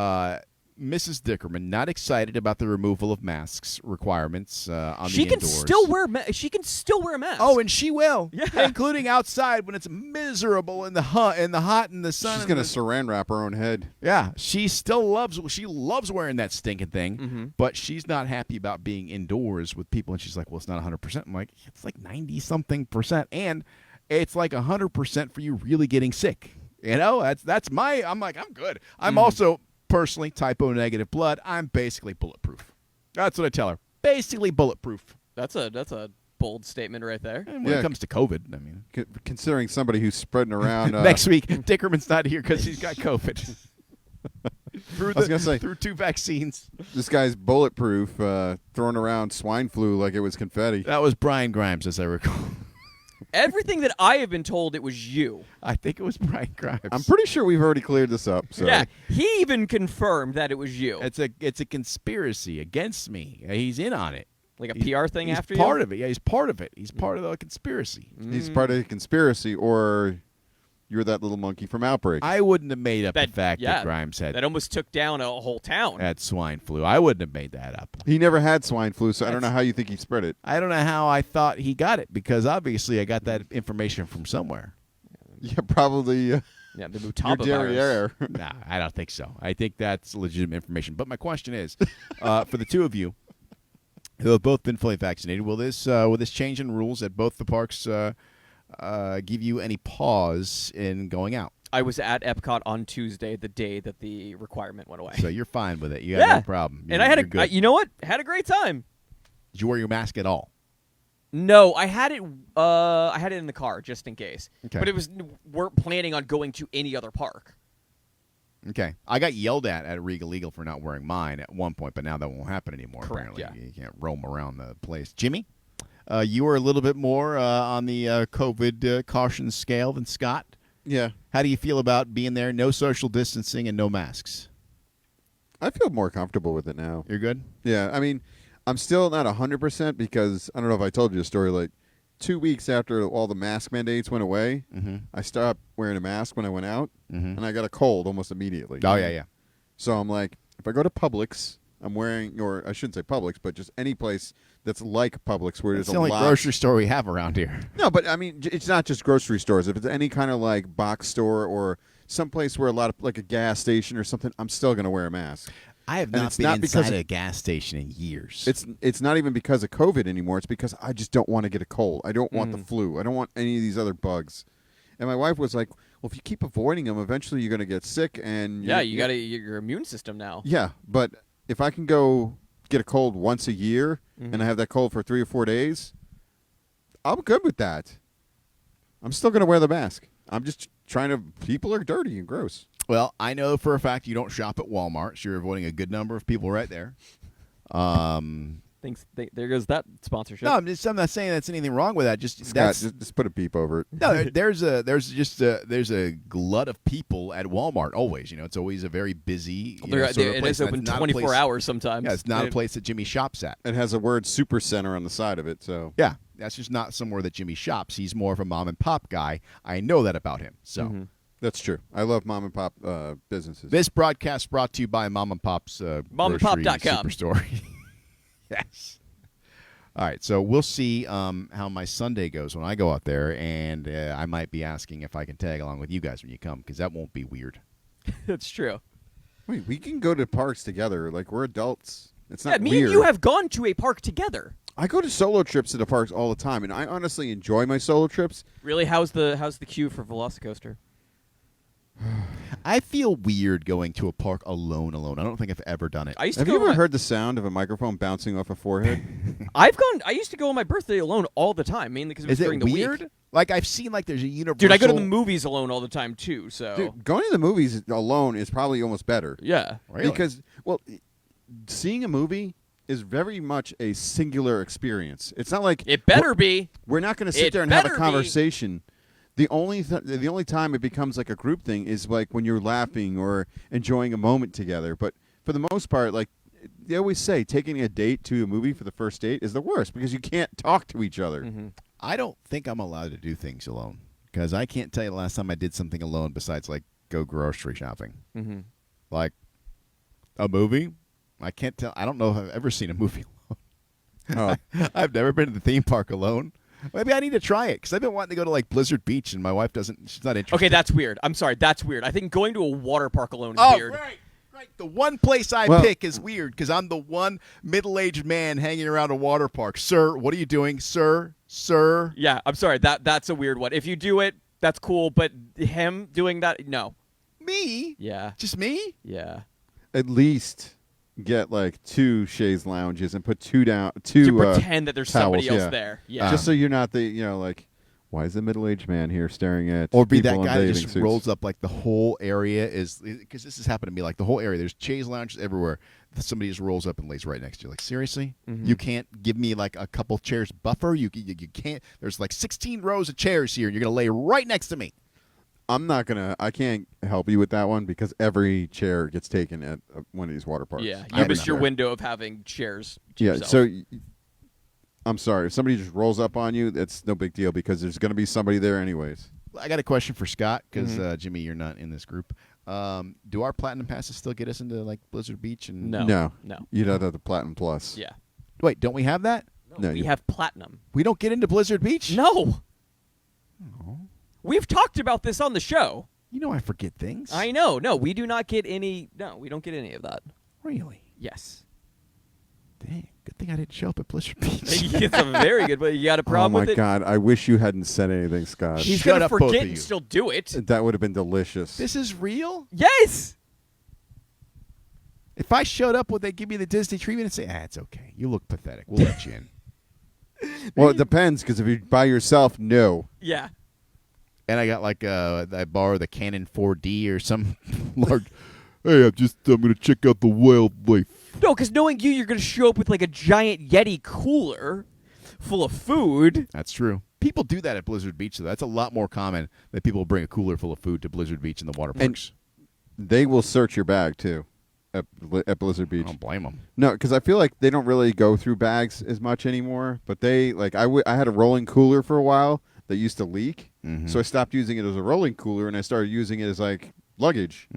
Mrs. Dickerman not excited about the removal of masks requirements on She the can indoors. still wear. She can still wear a mask. Oh, and she will. Yeah. Including outside when it's miserable in the hot in the sun. She's and gonna the- saran wrap her own head. Yeah, she loves wearing that stinking thing, Mm-hmm. but she's not happy about being indoors with people. And she's like, "Well, it's not 100%." I'm like, "It's like 90-something%, and it's like 100% for you really getting sick." You know, that's my. I'm like, I'm good. I'm also personally type O negative blood. I'm basically bulletproof. That's what I tell her. Basically bulletproof. that's a bold statement right there. And when Yeah. it comes to COVID, I mean, Considering somebody who's spreading around. next week Dickerman's not here because he's got COVID. I was gonna say through 2 vaccines. this guy's bulletproof, throwing around swine flu like it was confetti. That was Brian Grimes, as I recall. Everything that I have been told, it was you. I think it was Brian Grimes. I'm pretty sure we've already cleared this up. So. Yeah, he even confirmed that it was you. It's a conspiracy against me. He's in on it. Like a He's- PR thing he's after part you? of it. Yeah, he's part of it. He's part of the conspiracy. He's part of the conspiracy, or you're that little monkey from Outbreak. I wouldn't have made up the That- fact yeah, that Grimes had That almost took down a whole town. swine flu. I wouldn't have made that up. He never had swine flu, so I don't know That's- how you think he spread it. I don't know how I thought he got it because obviously I got that information from somewhere. Yeah, probably Yeah, the your Mutaba virus. derriere. Nah, I don't think so. I think that's legitimate information. But my question is, for the 2 of you who have both been fully vaccinated, will this change in rules at both the parks give you any pause in going out? I was at Epcot on Tuesday, the day that the requirement went away. So you're fine with it. You have yeah, no problem. And I had You're good. you know what? Had a great time. Did you wear your mask at all? No, I had it. I had it in the car just in case. Okay. But weren't planning on going to any other park. Okay. I got yelled at Regal Eagle for not wearing mine at one point, but now that won't happen anymore. Correct, Apparently, yeah. you can't roam around the place. Jimmy, you were a little bit more on the COVID caution scale than Scott. Yeah, How do you feel about being there? No social distancing and no masks. I feel more comfortable with it now. You're good. Yeah, I mean, I'm still not 100% because I don't know if I told you a story. Like 2 weeks after all the mask mandates went away, I stopped wearing a mask when I went out, and I got a cold almost immediately. Oh yeah. So I'm like, if I go to Publix, I'm wearing, or I shouldn't say Publix, but just any place that's like Publix where It's there's the a only lot. grocery store we have around here. No, but I mean, it's not just grocery stores. If it's any kind of like box store or someplace where a lot of like a gas station or something, I'm still going to wear a mask. I have And not it's been not because inside of- a gas station in years. It's not even because of COVID anymore. It's because I just don't want to get a cold. I don't want the flu. I don't want any of these other bugs. And my wife was like, "Well, if you keep avoiding them, eventually you're going to get sick." And Yeah, you got your immune system now. Yeah, but if I can go get a cold once a year and I have that cold for 3 or 4 days, I'm good with that. I'm still going to wear the mask. I'm just trying to. People are dirty and gross. Well, I know for a fact you don't shop at Walmart, so you're avoiding a good number of people right there. There goes that sponsorship. No, I'm not saying that's anything wrong with that. Just Scott, that's just put a beep over it. no. There's a glut of people at Walmart always. You know, it's always a very busy. You know, sort of it place, is and open it's not a 24 place- hours sometimes. Yeah, it's not a place that Jimmy shops at. It has a word "super center" on the side of it. So Yeah, that's just not somewhere that Jimmy shops. He's more of a mom and pop guy. I know that about him. So that's true. I love mom and pop businesses. this broadcast brought to you by Mom and Pop's MomandPop.com. grocery superstore. Yes. All right, so we'll see how my Sunday goes when I go out there, and I might be asking if I can tag along with you guys when you come, because that won't be weird. That's true. Wait, we can go to parks together. Like we're adults. It's Yeah, not me weird. and you have gone to a park together. I go to solo trips to the parks all the time, and I honestly enjoy my solo trips. Really, how's the queue for Velocicoaster? I feel weird going to a park alone. I don't think I've ever done it. I used to Have go you on ever my- heard the sound of a microphone bouncing off a forehead? I used to go on my birthday alone all the time, mainly because it was Is during it the weird? week. Like I've seen like there's a universal. Dude, I go to the movies alone all the time too. So Dude, going to the movies alone is probably almost better. yeah, Really? Because, well, seeing a movie is very much a singular experience. It's not like it better be. we're not going to sit It there and have a better be. conversation. The only time it becomes like a group thing is like when you're laughing or enjoying a moment together. But for the most part, like they always say, taking a date to a movie for the first date is the worst because you can't talk to each other. Mm-hmm. I don't think I'm allowed to do things alone because I can't tell you the last time I did something alone besides like go grocery shopping. Mm-hmm. Like a movie. I can't tell. I don't know if I've ever seen a movie alone. Oh. I've never been to the theme park alone. Maybe I need to try it because I've been wanting to go to like Blizzard Beach and my wife doesn't. She's not interested. Okay, that's weird. I'm sorry, that's weird. I think going to a water park alone is weird. Right. The one place I Well- pick is weird because I'm the one middle-aged man hanging around a water park. Sir, what are you doing, sir? Sir. Yeah, I'm sorry. That's a weird one. If you do it, that's cool. But him doing that, no. Me? Yeah, Just me? yeah. At least get like 2 chaise lounges and put two To towels, pretend that there's somebody else yeah. there. Yeah. just so you're not like, why is the middle-aged man here staring at Or be people that in guy that bathing just suits? rolls up like the whole area is because this has happened to me. Like the whole area, there's chaise lounges everywhere. Somebody just rolls up and lays right next to you. Like seriously, Mm-hmm. you can't give me like a couple chairs buffer. You can't. There's like 16 rows of chairs here, and you're gonna lay right next to me. I can't help you with that one because every chair gets taken at one of these water parks. Yeah, I you have missed a your chair. window of having chairs. To Yeah, yourself. so I'm sorry. If somebody just rolls up on you, it's no big deal because there's going to be somebody there anyways. I got a question for Scott because Mm-hmm. Jimmy, you're not in this group. Do our platinum passes still get us into like Blizzard Beach? And No. You'd have the Platinum Plus. Yeah. Wait, don't we have that? No, we you- have platinum. We don't get into Blizzard Beach. No. We've talked about this on the show. You know I forget things. I know. No, we do not get any. No, we don't get any of that. Really. Yes. Dang. Good thing I didn't show up at Blizzard Beach. It's a very good. But you got a Oh problem my with it. God! I wish you hadn't said anything, Scott. He's Shut gonna up, both forget of and you. still do it. That would have been delicious. This is real. Yes. If I showed up, would they give me the Disney treatment and say, it's okay. You look pathetic. We'll let you in. Well, it depends because if you're by yourself, no. Yeah. And I got like, I borrow the Canon 4D or some large. Hey, I'm going to check out the wildlife. No, because knowing you, you're gonna show up with like a giant Yeti cooler full of food. That's true. People do that at Blizzard Beach, though. That's a lot more common that people bring a cooler full of food to Blizzard Beach in the water parks. They will search your bag too at Blizzard I Beach. don't blame them. No, because I feel like they don't really go through bags as much anymore. But they like I had a rolling cooler for a while that used to leak, so I stopped using it as a rolling cooler and I started using it as like luggage.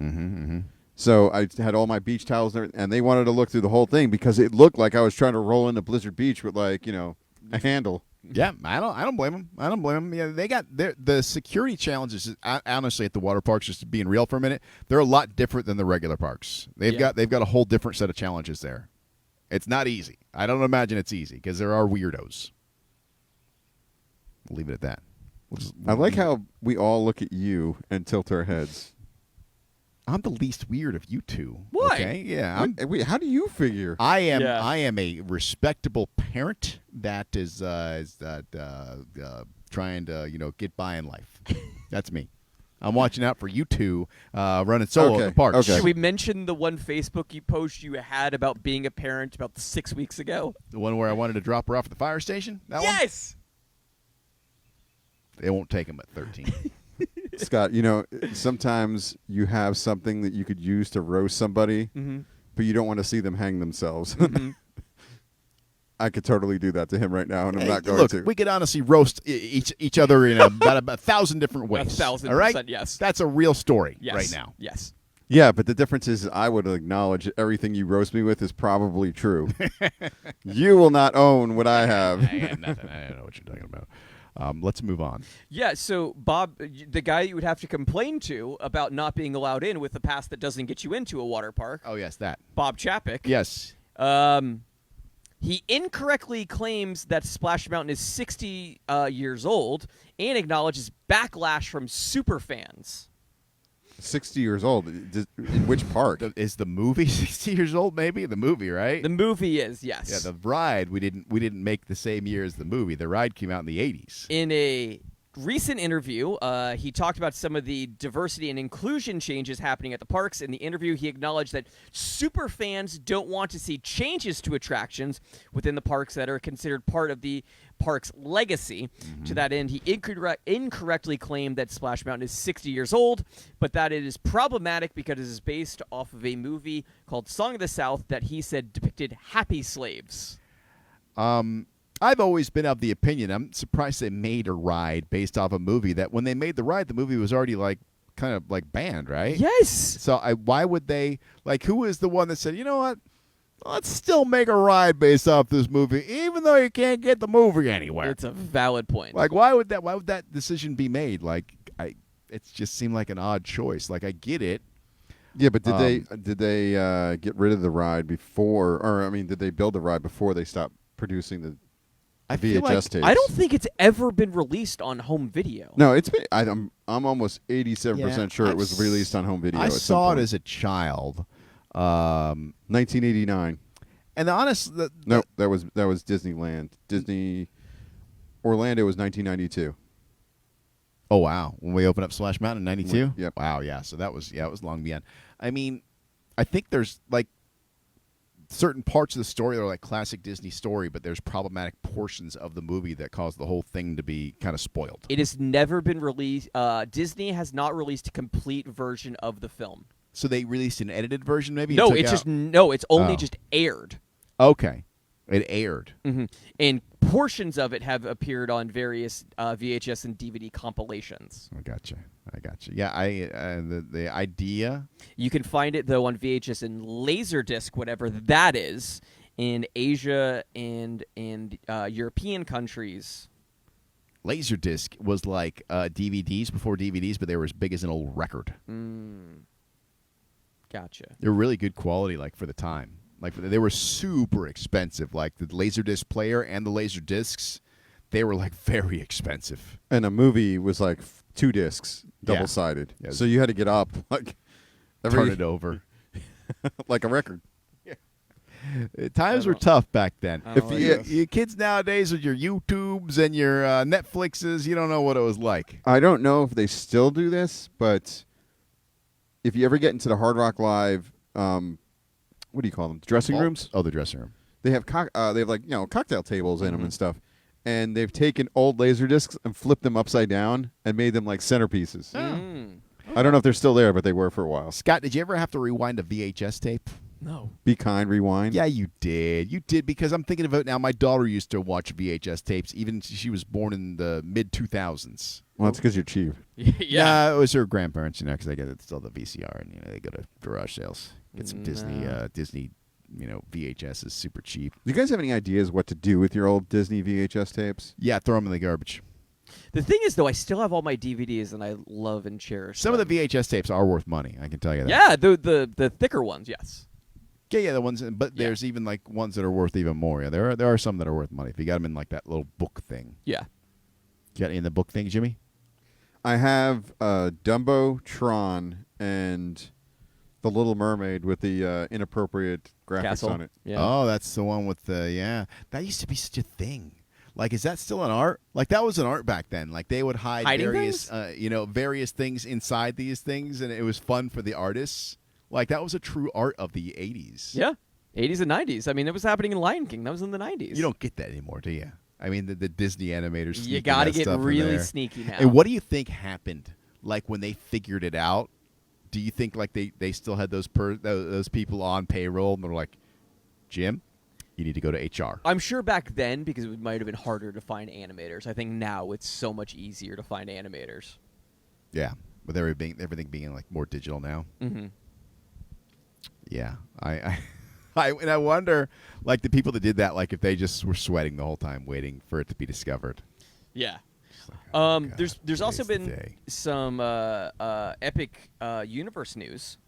So I had all my beach towels there, and they wanted to look through the whole thing because it looked like I was trying to roll into Blizzard Beach with like a handle. Yeah, I don't blame them. I don't blame them. Yeah, they got the security challenges. Honestly, at the water parks, just being real for a minute, they're a lot different than the regular parks. They've got a whole different set of challenges there. It's not easy. I don't imagine it's easy because there are weirdos. We'll leave it at that. I like how we all look at you and tilt our heads. I'm the least weird of you two. Why? Okay, yeah. Wait, how do you figure? I am. Yeah. I am a respectable parent that is trying to get by in life. That's me. I'm watching out for you two running solo in Okay, the parks. okay. Should we mention the one Facebook post you had about being a parent about 6 weeks ago? The one where I wanted to drop her off at the fire station. That one. Yes. They won't take him at 13. Scott, sometimes you have something that you could use to roast somebody, but you don't want to see them hang themselves. I could totally do that to him right now, and I'm not going Look, to. we could honestly roast each other in about 1,000 different ways. 1,000%, all right? yes. That's a real story Yes. right now. Yes. Yeah, but the difference is I would acknowledge that everything you roast me with is probably true. You will not own what I have. I got nothing. I don't know what you're talking about. Let's move on. Yeah, so Bob, the guy you would have to complain to about not being allowed in with a pass that doesn't get you into a water park, Oh, yes, that. Bob Chapek. Yes. He incorrectly claims that Splash Mountain is 60 years old and acknowledges backlash from super fans. 60 years old. In which park? Is the movie 60 years old? Maybe the movie, right? The movie is, yes. Yeah, the ride we didn't make the same year as the movie. The ride came out in the 80s. In a recent interview, he talked about some of the diversity and inclusion changes happening at the parks. In the interview, he acknowledged that super fans don't want to see changes to attractions within the parks that are considered part of the park's legacy. To that end, he incorrectly claimed that Splash Mountain is 60 years old, but that it is problematic because it is based off of a movie called Song of the South that he said depicted happy slaves. I've always been of the opinion, I'm surprised they made a ride based off a movie that when they made the ride, the movie was already kind of banned, right? Yes. So why would they, who was the one that said, you know what, let's still make a ride based off this movie, even though you can't get the movie anywhere? It's a valid point. Why would that decision be made? It just seemed like an odd choice. I get it. Yeah, but did they get rid of the ride before, or I mean, did they build the ride before they stopped producing the VHS tapes? I don't think it's ever been released on home video. No, it's been. I'm almost 87% sure it was released on home video. I at some saw it point. as a child. 1989. And No, that was Disneyland. Disney Orlando was 1992. Oh wow! When we opened up Splash Mountain in '92. Yep. Wow. Yeah. So it was long beyond. I mean, I think there's certain parts of the story that are classic Disney story, but there's problematic portions of the movie that cause the whole thing to be kind of spoiled. It has never been released. Disney has not released a complete version of the film. So they released an edited version, maybe? No, it's only just aired. Okay, it aired. Mm-hmm. And portions of it have appeared on various VHS and DVD compilations. I gotcha. Yeah, the idea. You can find it though on VHS and Laserdisc, whatever that is, in Asia and European countries. Laserdisc was like DVDs before DVDs, but they were as big as an old record. Gotcha. They were really good quality, for the time. They were super expensive. The Laserdisc player and the Laserdiscs, they were very expensive. And a movie was 2 discs, double-sided. Yeah. So you had to get up Turn it over. like a record. Times were tough back then. If You kids nowadays with your YouTubes and your Netflixes, you don't know what it was like. I don't know if they still do this, but if you ever get into the Hard Rock Live, what do you call them? Dressing rooms? Oh, the dressing room. They have cocktail tables in them and stuff. And they've taken old Laserdiscs and flipped them upside down and made them centerpieces. I don't know if they're still there, but they were for a while. Scott, did you ever have to rewind a VHS tape? No. Be Kind, rewind. Yeah, you did. You did, because I'm thinking of it now. My daughter used to watch VHS tapes, even she was born in the mid-2000s. Well, that's because you're cheap. Yeah, it was her grandparents, because they get still the VCR, and they go to garage sales, get some Disney, VHS is super cheap. Do you guys have any ideas what to do with your old Disney VHS tapes? Yeah, throw them in the garbage. The thing is, though, I still have all my DVDs, and I love and cherish Some them. of the VHS tapes are worth money, I can tell you that. Yeah, the thicker ones, yes. Yeah, the ones, but there's even ones that are worth even more. Yeah, there are some that are worth money if you got them in that little book thing. Yeah. You got any in the book thing, Jimmy? I have Dumbo, Tron, and The Little Mermaid with the inappropriate graphics Castle. on it. Yeah. Oh, that's the one with the That used to be such a thing. Is that still an art? That was an art back then. They would hide Hiding various, things? Various things inside these things, and it was fun for the artists. That was a true art of the 80s. Yeah. 80s and 90s. I mean, it was happening in Lion King. That was in the 90s. You don't get that anymore, do you? I mean, the Disney animators. You got to that get stuff in really there. sneaky now. And what do you think happened? When they figured it out, do you think they still had those people on payroll and they're like, Jim, you need to go to HR? I'm sure back then, because it might have been harder to find animators. I think now it's so much easier to find animators. Yeah, with everything being more digital now. Mm-hmm. Yeah, I wonder, the people that did that, if they just were sweating the whole time waiting for it to be discovered. Yeah. God, there's also today's the been day. some Epic Universe news.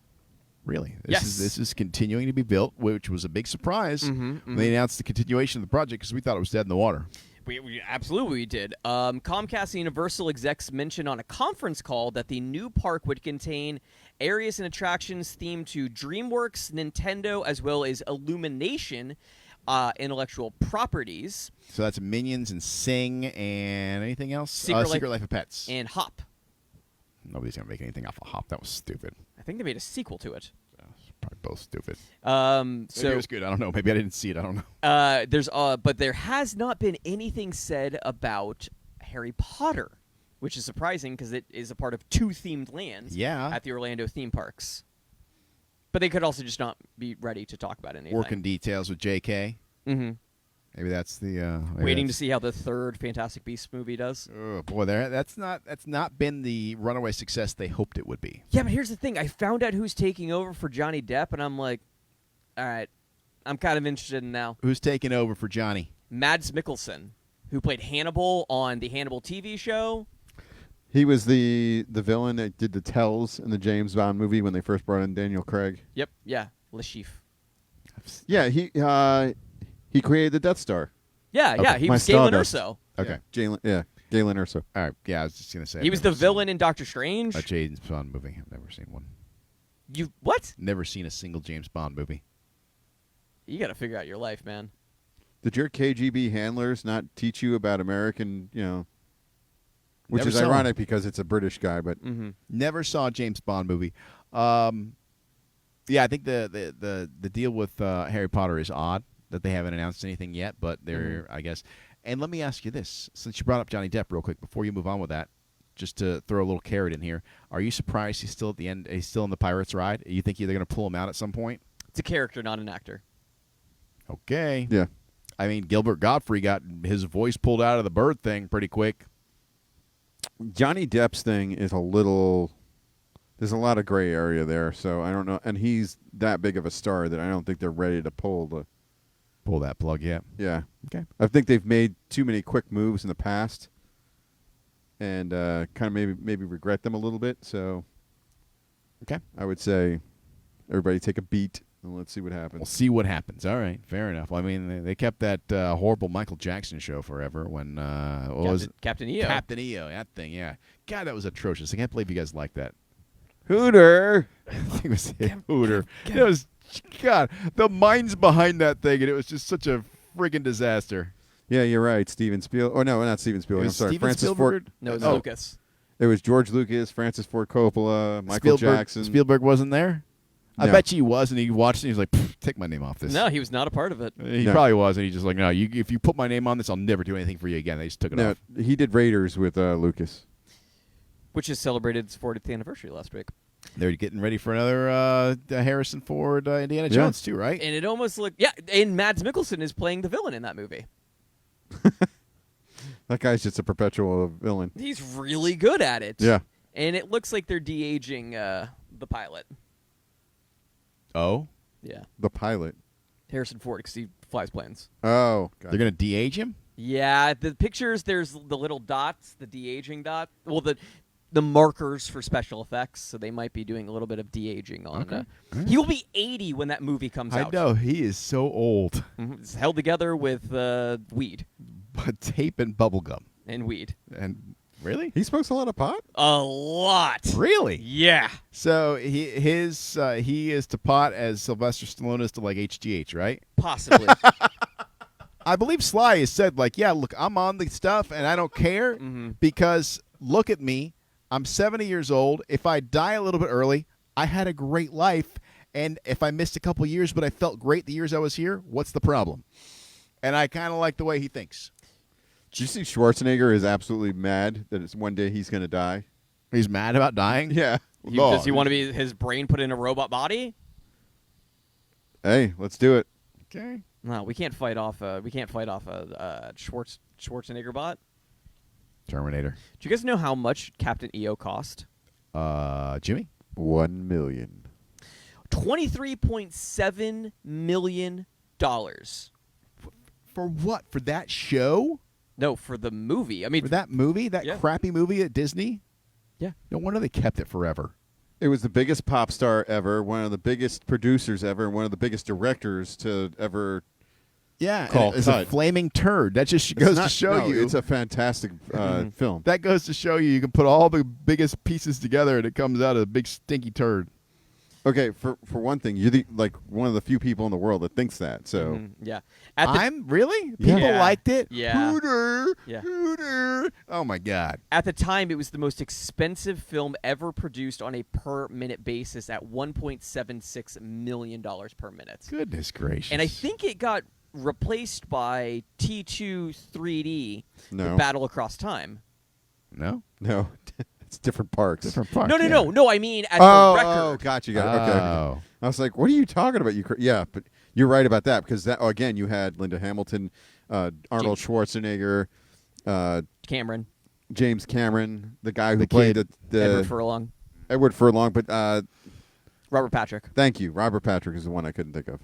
Really? Yes. This is continuing to be built, which was a big surprise when they announced the continuation of the project because we thought it was dead in the water. We absolutely did. Comcast and Universal execs mentioned on a conference call that the new park would contain areas and attractions themed to DreamWorks, Nintendo, as well as Illumination intellectual properties. So that's Minions and Sing and anything else? Secret Life of Pets. And Hop. Nobody's going to make anything off of Hop. That was stupid. I think they made a sequel to it. Probably both stupid. So Maybe it was good. I don't know. Maybe I didn't see it. I don't know. But there has not been anything said about Harry Potter, which is surprising because it is a part of 2 themed lands at the Orlando theme parks. But they could also just not be ready to talk about anything. Working details with J.K. Mm-hmm. Maybe that's the waiting to see how the 3rd Fantastic Beasts movie does. Oh boy, that's not been the runaway success they hoped it would be. Yeah, but here's the thing: I found out who's taking over for Johnny Depp, and I'm like, all right, I'm kind of interested in now. Who's taking over for Johnny? Mads Mikkelsen, who played Hannibal on the Hannibal TV show. He was the villain that did the tells in the James Bond movie when they first brought in Daniel Craig. Yep, yeah, Le Chiffre. Yeah, he created the Death Star. Yeah, Okay. yeah, he My was Galen Stardust. Erso. Okay. Galen Erso. All right. Yeah, I was just gonna say He was the villain in Doctor Strange. A James Bond movie. I've never seen one. You what? Never seen a single James Bond movie. You got to figure out your life, man. Did your KGB handlers not teach you about American, which Never is saw ironic because it's a British guy, but Never saw a James Bond movie. Yeah, I think the deal with Harry Potter is odd that they haven't announced anything yet, but they're I guess. And let me ask you this: since you brought up Johnny Depp, real quick, before you move on with that, just to throw a little carrot in here, are you surprised he's still at the end? He's still in the Pirates ride? You think they're going to pull him out at some point? It's a character, not an actor. Okay. yeah. I mean, Gilbert Gottfried got his voice pulled out of the bird thing pretty quick. Johnny Depp's thing is there's a lot of gray area there, so I don't know. And he's that big of a star that I don't think they're ready to pull that plug yet. Yeah. Okay. I think they've made too many quick moves in the past and kind of maybe regret them a little bit. So Okay. I would say everybody take a beat and let's see what We'll happens. see what happens. All right. Fair enough. Well, I mean, they kept that horrible Michael Jackson show forever when what was it? Captain EO. Captain EO, that thing, yeah. God, that was atrocious. I can't believe you guys liked that. Hooter! I think it was Hooter. It was, God, the minds behind that thing, and it was just such a friggin' disaster. Yeah, you're right. Steven Spielberg. Oh, no, not Steven It Spielberg. I'm was sorry. Steven Francis Spielberg? Ford. No, it's Oh. Lucas. It was George Lucas, Francis Ford Coppola, Michael Jackson. Spielberg wasn't there? I No. bet you he was, and he watched it, and he was like, take my name off this. No, he was not a part of it. He No. probably was, and he's just like, no, if you put my name on this, I'll never do anything for you again. They just took it No, off. he did Raiders with Lucas. Which has celebrated its 40th anniversary last week. They're getting ready for another Harrison Ford Indiana Yeah. Jones, too, right? And it almost looked... Yeah, and Mads Mikkelsen is playing the villain in that movie. That guy's just a perpetual villain. He's really good at it. Yeah. And it looks like they're de-aging the pilot. Oh? Yeah. The pilot. Harrison Ford, because he flies planes. Oh, They're going to de-age him? Yeah, the pictures, there's the little dots, the de-aging dot. Well, the markers for special effects, so they might be doing a little bit of de-aging on Okay. He will be 80 when that movie comes I out. know. He is so old. Mhm. It's held together with weed But tape and bubble gum. and weed. And really? He smokes a lot of pot? A lot. Really? Yeah. So he is to pot as Sylvester Stallone is to like HGH, right? Possibly. I believe Sly has said like, yeah, look, I'm on the stuff and I don't care Mhm. because look at me. I'm 70 years old. If I die a little bit early, I had a great life. And if I missed a couple years, but I felt great the years I was here, what's the problem? And I kind of like the way he thinks. Did you see Schwarzenegger is absolutely mad that it's one day he's going to die? He's mad about dying? Yeah. Does he want to be his brain put in a robot body? Hey, let's do it. Okay. No, we can't fight off a Schwarzenegger bot. Terminator. Do you guys know how much Captain EO cost? Jimmy? 1 million. $23.7 million. For what? For that show? No, for the movie. I mean, For that movie? That Yeah. crappy movie at Disney? Yeah. No wonder they kept it forever. It was the biggest pop star ever, one of the biggest producers ever, and one of the biggest directors to ever Yeah, called and it's a Cut. flaming turd. That just goes to show you. It's a fantastic film. That goes to show you can put all the biggest pieces together and it comes out a big stinky turd. Okay, for one thing, you're one of the few people in the world that thinks that. So Yeah. I'm really? People Yeah. liked it? Yeah. Hooter. Yeah. Hooter. Oh my God. At the time, it was the most expensive film ever produced on a per-minute basis at $1.76 million per minute. Goodness gracious. And I think it got replaced by T2 3D, No. The Battle Across Time. No? no, it's different parts. Different part. No. I mean, as Oh, a record. oh, got you. Okay. Oh. I was like, what are you talking about? Yeah, but you're right about that because again, you had Linda Hamilton, Arnold Schwarzenegger, Cameron. James Cameron, the guy who The played kid. Edward Furlong, but Robert Patrick. thank you. Robert Patrick is the one I couldn't think of.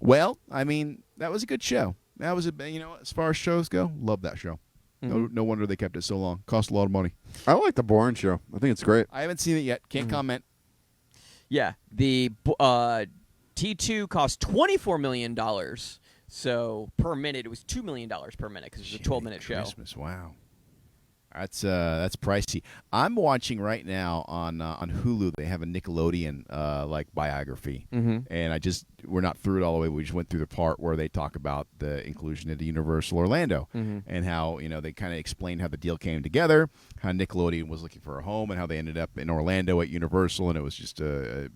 Well, I mean, that was a good show. That was as far as shows go, love that show. No wonder they kept it so long. Cost a lot of money. I like the Bourne show. I think it's great. I haven't seen it yet. Can't comment. Yeah. The T2 cost $24 million. So per minute, it was $2 million per minute because it's a 12-minute show. Christmas, wow. That's pricey. I'm watching right now on Hulu. They have a Nickelodeon biography, and we're not through it all the way. We just went through the part where they talk about the inclusion of the Universal Orlando and how they kind of explain how the deal came together, how Nickelodeon was looking for a home, and how they ended up in Orlando at Universal, and it was just a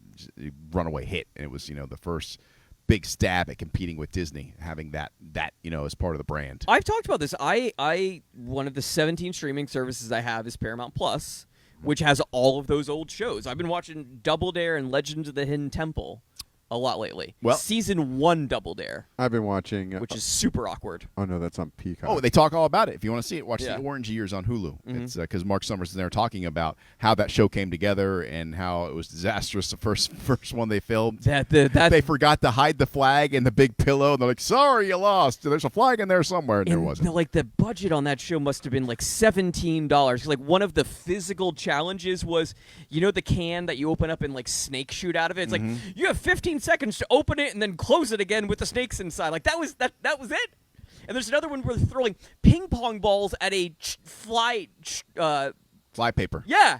runaway hit, and it was the first big stab at competing with Disney, having that as part of the brand. I've talked about this. I one of the 17 streaming services I have is Paramount Plus, which has all of those old shows. I've been watching Double Dare and Legends of the Hidden Temple a lot lately. Well- season 1 Double Dare, I've been watching. which is super awkward. Oh no, that's on Peacock. Oh, they talk all about it. If you want to see it, watch Yeah. the Orange Years on Hulu. It's because Mark Summers is there talking about how that show came together and how it was disastrous. The first one they filmed, they forgot to hide the flag and the big pillow, and they're like, "Sorry, you lost. There's a flag in there somewhere." And there wasn't. The budget on that show must have been like $17. Like one of the physical challenges was, the can that you open up and like snake shoot out of it. It's like you have 15 seconds to open it and then close it again with the snakes inside. Like that was it. And there's another one where they're throwing ping pong balls at a fly paper. Yeah,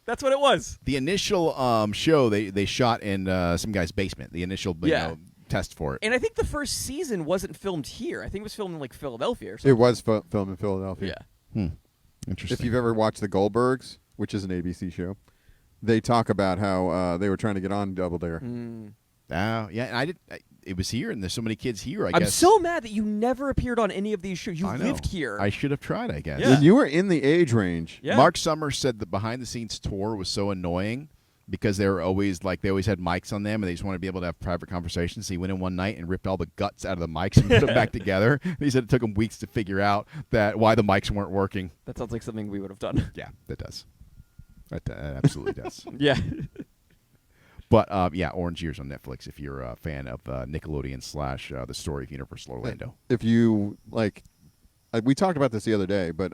that's what it was. The initial show they shot in some guy's basement. The initial test for it. And I think the first season wasn't filmed here. I think it was filmed in like Philadelphia or something. It was filmed in Philadelphia. Yeah. Interesting. If you've ever watched The Goldbergs, which is an ABC show, they talk about how they were trying to get on Double Dare. Oh, yeah, and it was here, and there's so many kids here, I'm guess. so mad that you never appeared on any of these shows. You I know. lived here. I should have tried, I guess. Yeah. When you were in the age range. Yeah. Mark Summers said the behind-the-scenes tour was so annoying because they always had mics on them, and they just wanted to be able to have private conversations. So he went in one night and ripped all the guts out of the mics and put them back together. He said it took him weeks to figure out why the mics weren't working. That sounds like something we would have done. Yeah, that does. That absolutely does. Yeah. But, Orange Years on Netflix if you're a fan of Nickelodeon / The Story of Universal Orlando. If you we talked about this the other day, but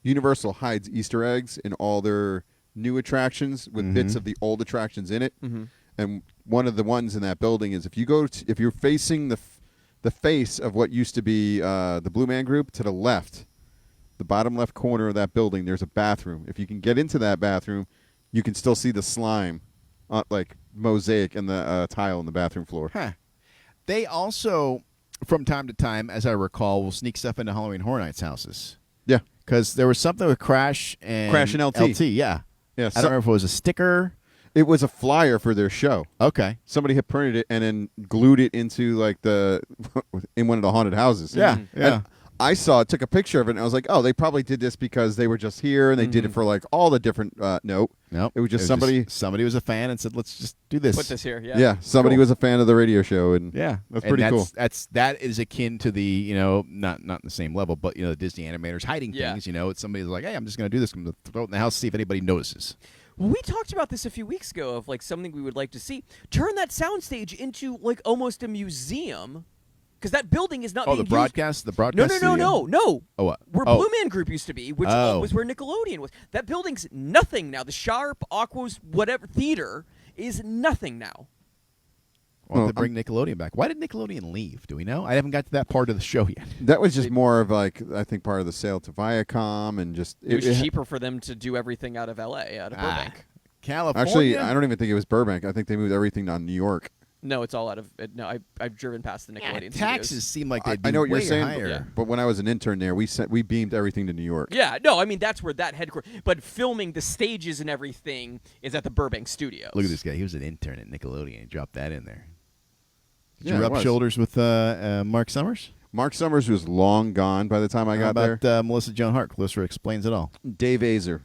Universal hides Easter eggs in all their new attractions with bits of the old attractions in it. And one of the ones in that building is if you're facing the face of what used to be the Blue Man Group to the left, the bottom left corner of that building, there's a bathroom. If you can get into that bathroom, you can still see the slime. Mosaic and the tile in the bathroom floor. Huh. They also, from time to time, as I recall, will sneak stuff into Halloween Horror Nights houses. Yeah. Because there was something with Crash and LT. Yeah. Yeah. I don't remember if it was a sticker. It was a flyer for their show. Okay. Somebody had printed it and then glued it into in one of the haunted houses. Yeah. Yeah. And I saw it, took a picture of it, and I was like, oh, they probably did this because they were just here, and they did it for all the different. Nope. It was just somebody. Somebody was a fan and said, "Let's just do this." Put this here. Yeah. Yeah, somebody Cool. was a fan of the radio show, and Yeah, that's and pretty cool. That is akin to the not in the same level, but the Disney animators hiding Yeah. things. It's somebody's like, hey, I'm just going to do this. I'm going to throw it in the house, see if anybody notices. Well, we talked about this a few weeks ago of something we would like to see. Turn that soundstage into almost a museum. Because that building is not being used. The broadcast studio? No. Oh, what? Where Blue Man Group used to be, which Oh. was where Nickelodeon was. That building's nothing now. The Sharp, Aqua's, whatever theater is nothing now. Why don't Well, they bring Nickelodeon back? Why did Nickelodeon leave? Do we know? I haven't got to that part of the show yet. That was just more of like, I think, part of the sale to Viacom and just It was cheaper for them to do everything out of L.A., out of Burbank. California. Actually, I don't even think it was Burbank. I think they moved everything to New York. No, it's all out of. No, I've driven past the Nickelodeon studios. Taxes seem like they'd be I know what you're way saying, higher. but when I was an intern there, we beamed everything to New York. Yeah, no, I mean that's where that headquarters. But filming the stages and everything is at the Burbank studios. Look at this guy. He was an intern at Nickelodeon. He dropped that in there. Did Yeah, you it rub was. shoulders with Mark Summers? Mark Summers was long gone by the time I How got about Melissa Joan Hart? Melissa explains it all. there. Dave Azer.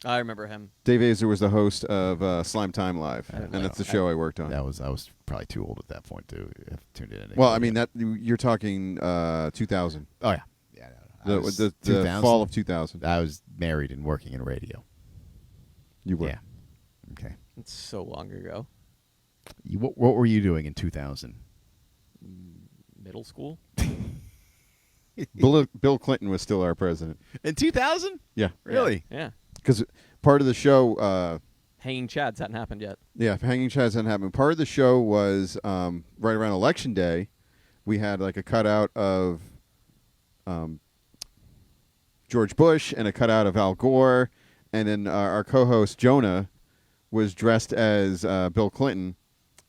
I remember him. Dave Azer was the host of Slime Time Live, don't and know. that's the show I worked on. I was probably too old at that point to have tuned in. Well, I mean that you're talking 2000, Oh yeah, no. the 2000. fall of 2000. I was married and working in radio. You were. Yeah. Okay. It's so long ago. What were you doing in 2000? Middle school. Bill Clinton was still our president. In 2000? Yeah, Really? Yeah. because part of the show. Hanging Chads hadn't happened yet. Yeah, Hanging Chads hadn't happened. Part of the show was right around Election Day. We had like a cutout of George Bush and a cutout of Al Gore, and then our co-host Jonah was dressed as Bill Clinton,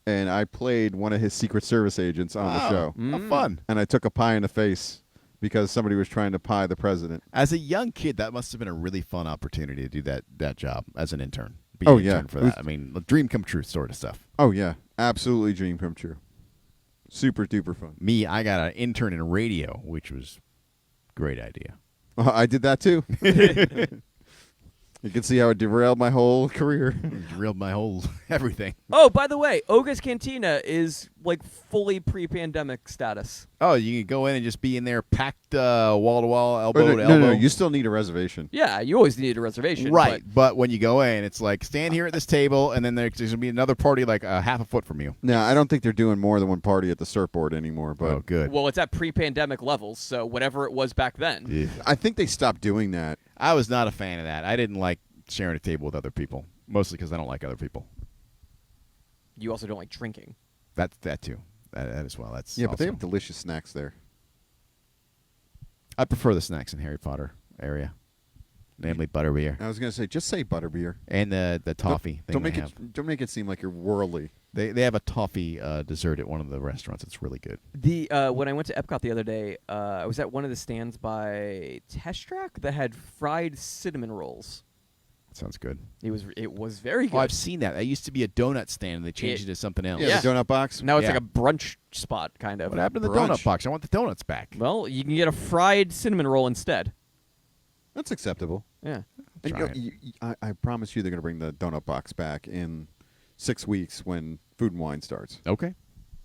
and I played one of his Secret Service agents on the show. How fun. And I took a pie in the face because somebody was trying to pie the president. As a young kid, that must have been a really fun opportunity to do that job as an intern. Be Oh, an yeah. intern for It was- that. I mean, a dream come true sort of stuff. Oh yeah, absolutely dream come true. Super duper fun. Me, I got an intern in radio, which was a great idea. I did that too. You can see how it derailed my whole career. It derailed my whole everything. Oh, by the way, Oga's Cantina is like fully pre-pandemic status. Oh, you can go in and just be in there packed wall to wall, elbow to no, elbow. no, you still need a reservation. Yeah, you always need a reservation. Right, but when you go in, it's like stand here at this table, and then there's going to be another party like half a foot from you. No, I don't think they're doing more than one party at the surfboard anymore. But Oh, good. Well, it's at pre-pandemic levels, so whatever it was back then. Yeah. I think they stopped doing that. I was not a fan of that. I didn't like sharing a table with other people, mostly because I don't like other people. You also don't like drinking. That too. That as well. That's Yeah, but they also- have delicious snacks there. I prefer the snacks in Harry Potter area, namely butterbeer I was gonna say, just say butterbeer. and the toffee thing Don't they make have. it. Don't make it seem like you're worldly. They have a toffee dessert at one of the restaurants. It's really good. The when I went to Epcot the other day, I was at one of the stands by Test Track that had fried cinnamon rolls. That sounds good. It was very good. Oh, I've seen that. That used to be a donut stand, and they changed it to something else. Yeah, Yeah. the donut box. Now it's Yeah. like a brunch spot, kind of. What happened to the Brunch. donut box? I want the donuts back. Well, you can get a fried cinnamon roll instead. That's acceptable. Yeah. And, Try it. I promise you, they're gonna bring the donut box back in 6 weeks when Food and Wine starts. Okay,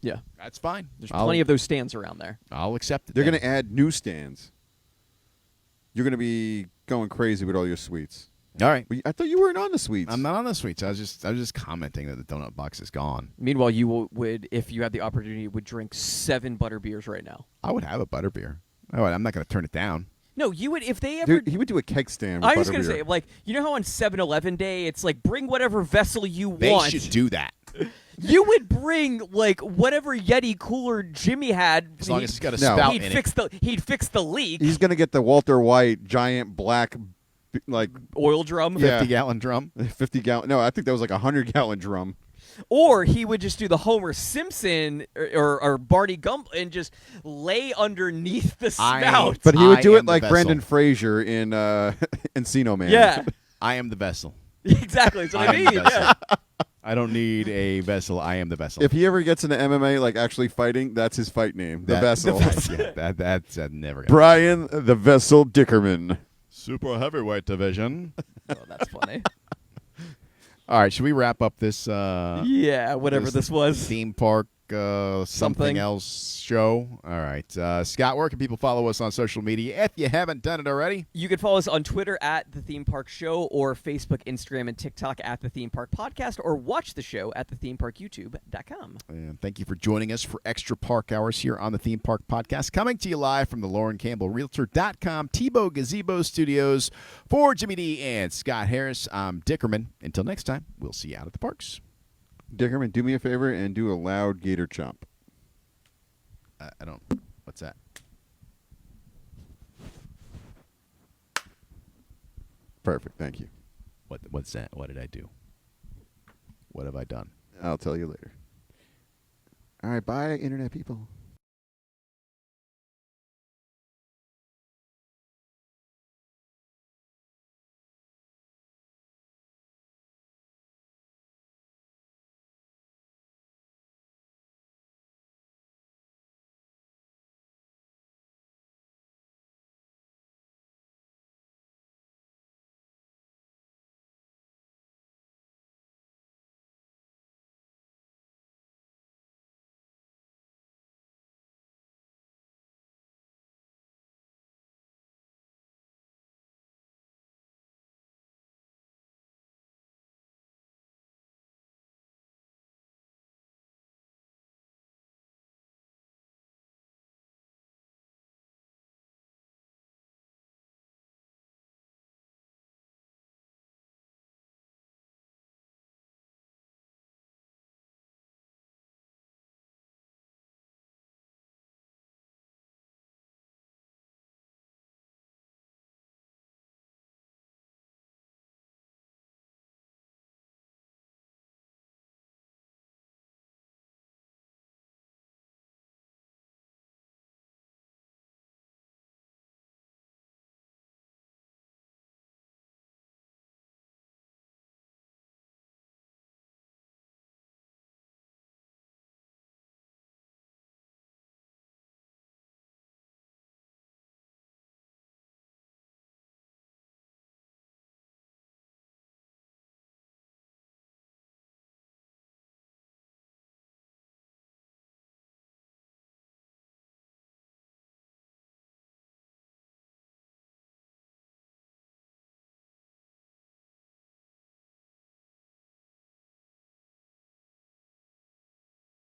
Yeah. that's fine. There's plenty of those stands around there. I'll accept it. They're then. gonna add new stands. You're gonna be going crazy with all your sweets. All right. But I thought you weren't on the sweets. I'm not on the sweets. I was just commenting that the donut box is gone. Meanwhile, you would, if you had the opportunity, would drink 7 butter beers right now. I would have a butterbeer. Oh, I'm not going to turn it down. No, you would if they ever. Dude, he would do a keg stand. With I was gonna butterbeer. say, like, you know how on 7-Eleven Day, it's like bring whatever vessel you They want. should do that. You would bring like whatever Yeti cooler Jimmy had. As long as it's got a No. spout he'd in fix the leak. He's gonna get the Walter White giant black, like Oil drum. Yeah. 50-gallon drum. 50-gallon. No, I think that was like a 100-gallon drum. Or he would just do the Homer Simpson or Barney Gump and just lay underneath the spout. But he would I do am it the like vessel. Brandon Fraser in Encino Man. Yeah, I am the vessel. exactly. That's what I am mean. the vessel. Yeah. I don't need a vessel. I am the vessel. If he ever gets into MMA, like actually fighting, that's his fight name, the Vessel. Yeah, that's never gonna Brian the Vessel Dickerman. Super heavyweight division. Oh, that's funny. All right, should we wrap up this Yeah, whatever this was. theme park something Something. else show? All right, Scott, where can people follow us on social media if you haven't done it already? You can follow us on Twitter at The Theme Park Show or Facebook, Instagram, and TikTok at The Theme Park Podcast, or watch the show at thethemeparkyoutube.com. And thank you for joining us for Extra Park Hours here on the Theme Park Podcast, coming to you live from the Lauren Campbell Realtor.com Tebow Gazebo Studios. For Jimmy D and Scott Harris, I'm Dickerman. Until next time, we'll see you out at the parks. Dickerman, do me a favor and do a loud gator chomp. I don't. What's that? Perfect. Thank you. What's that? What did I do? What have I done? I'll tell you later. All right. Bye, Internet people.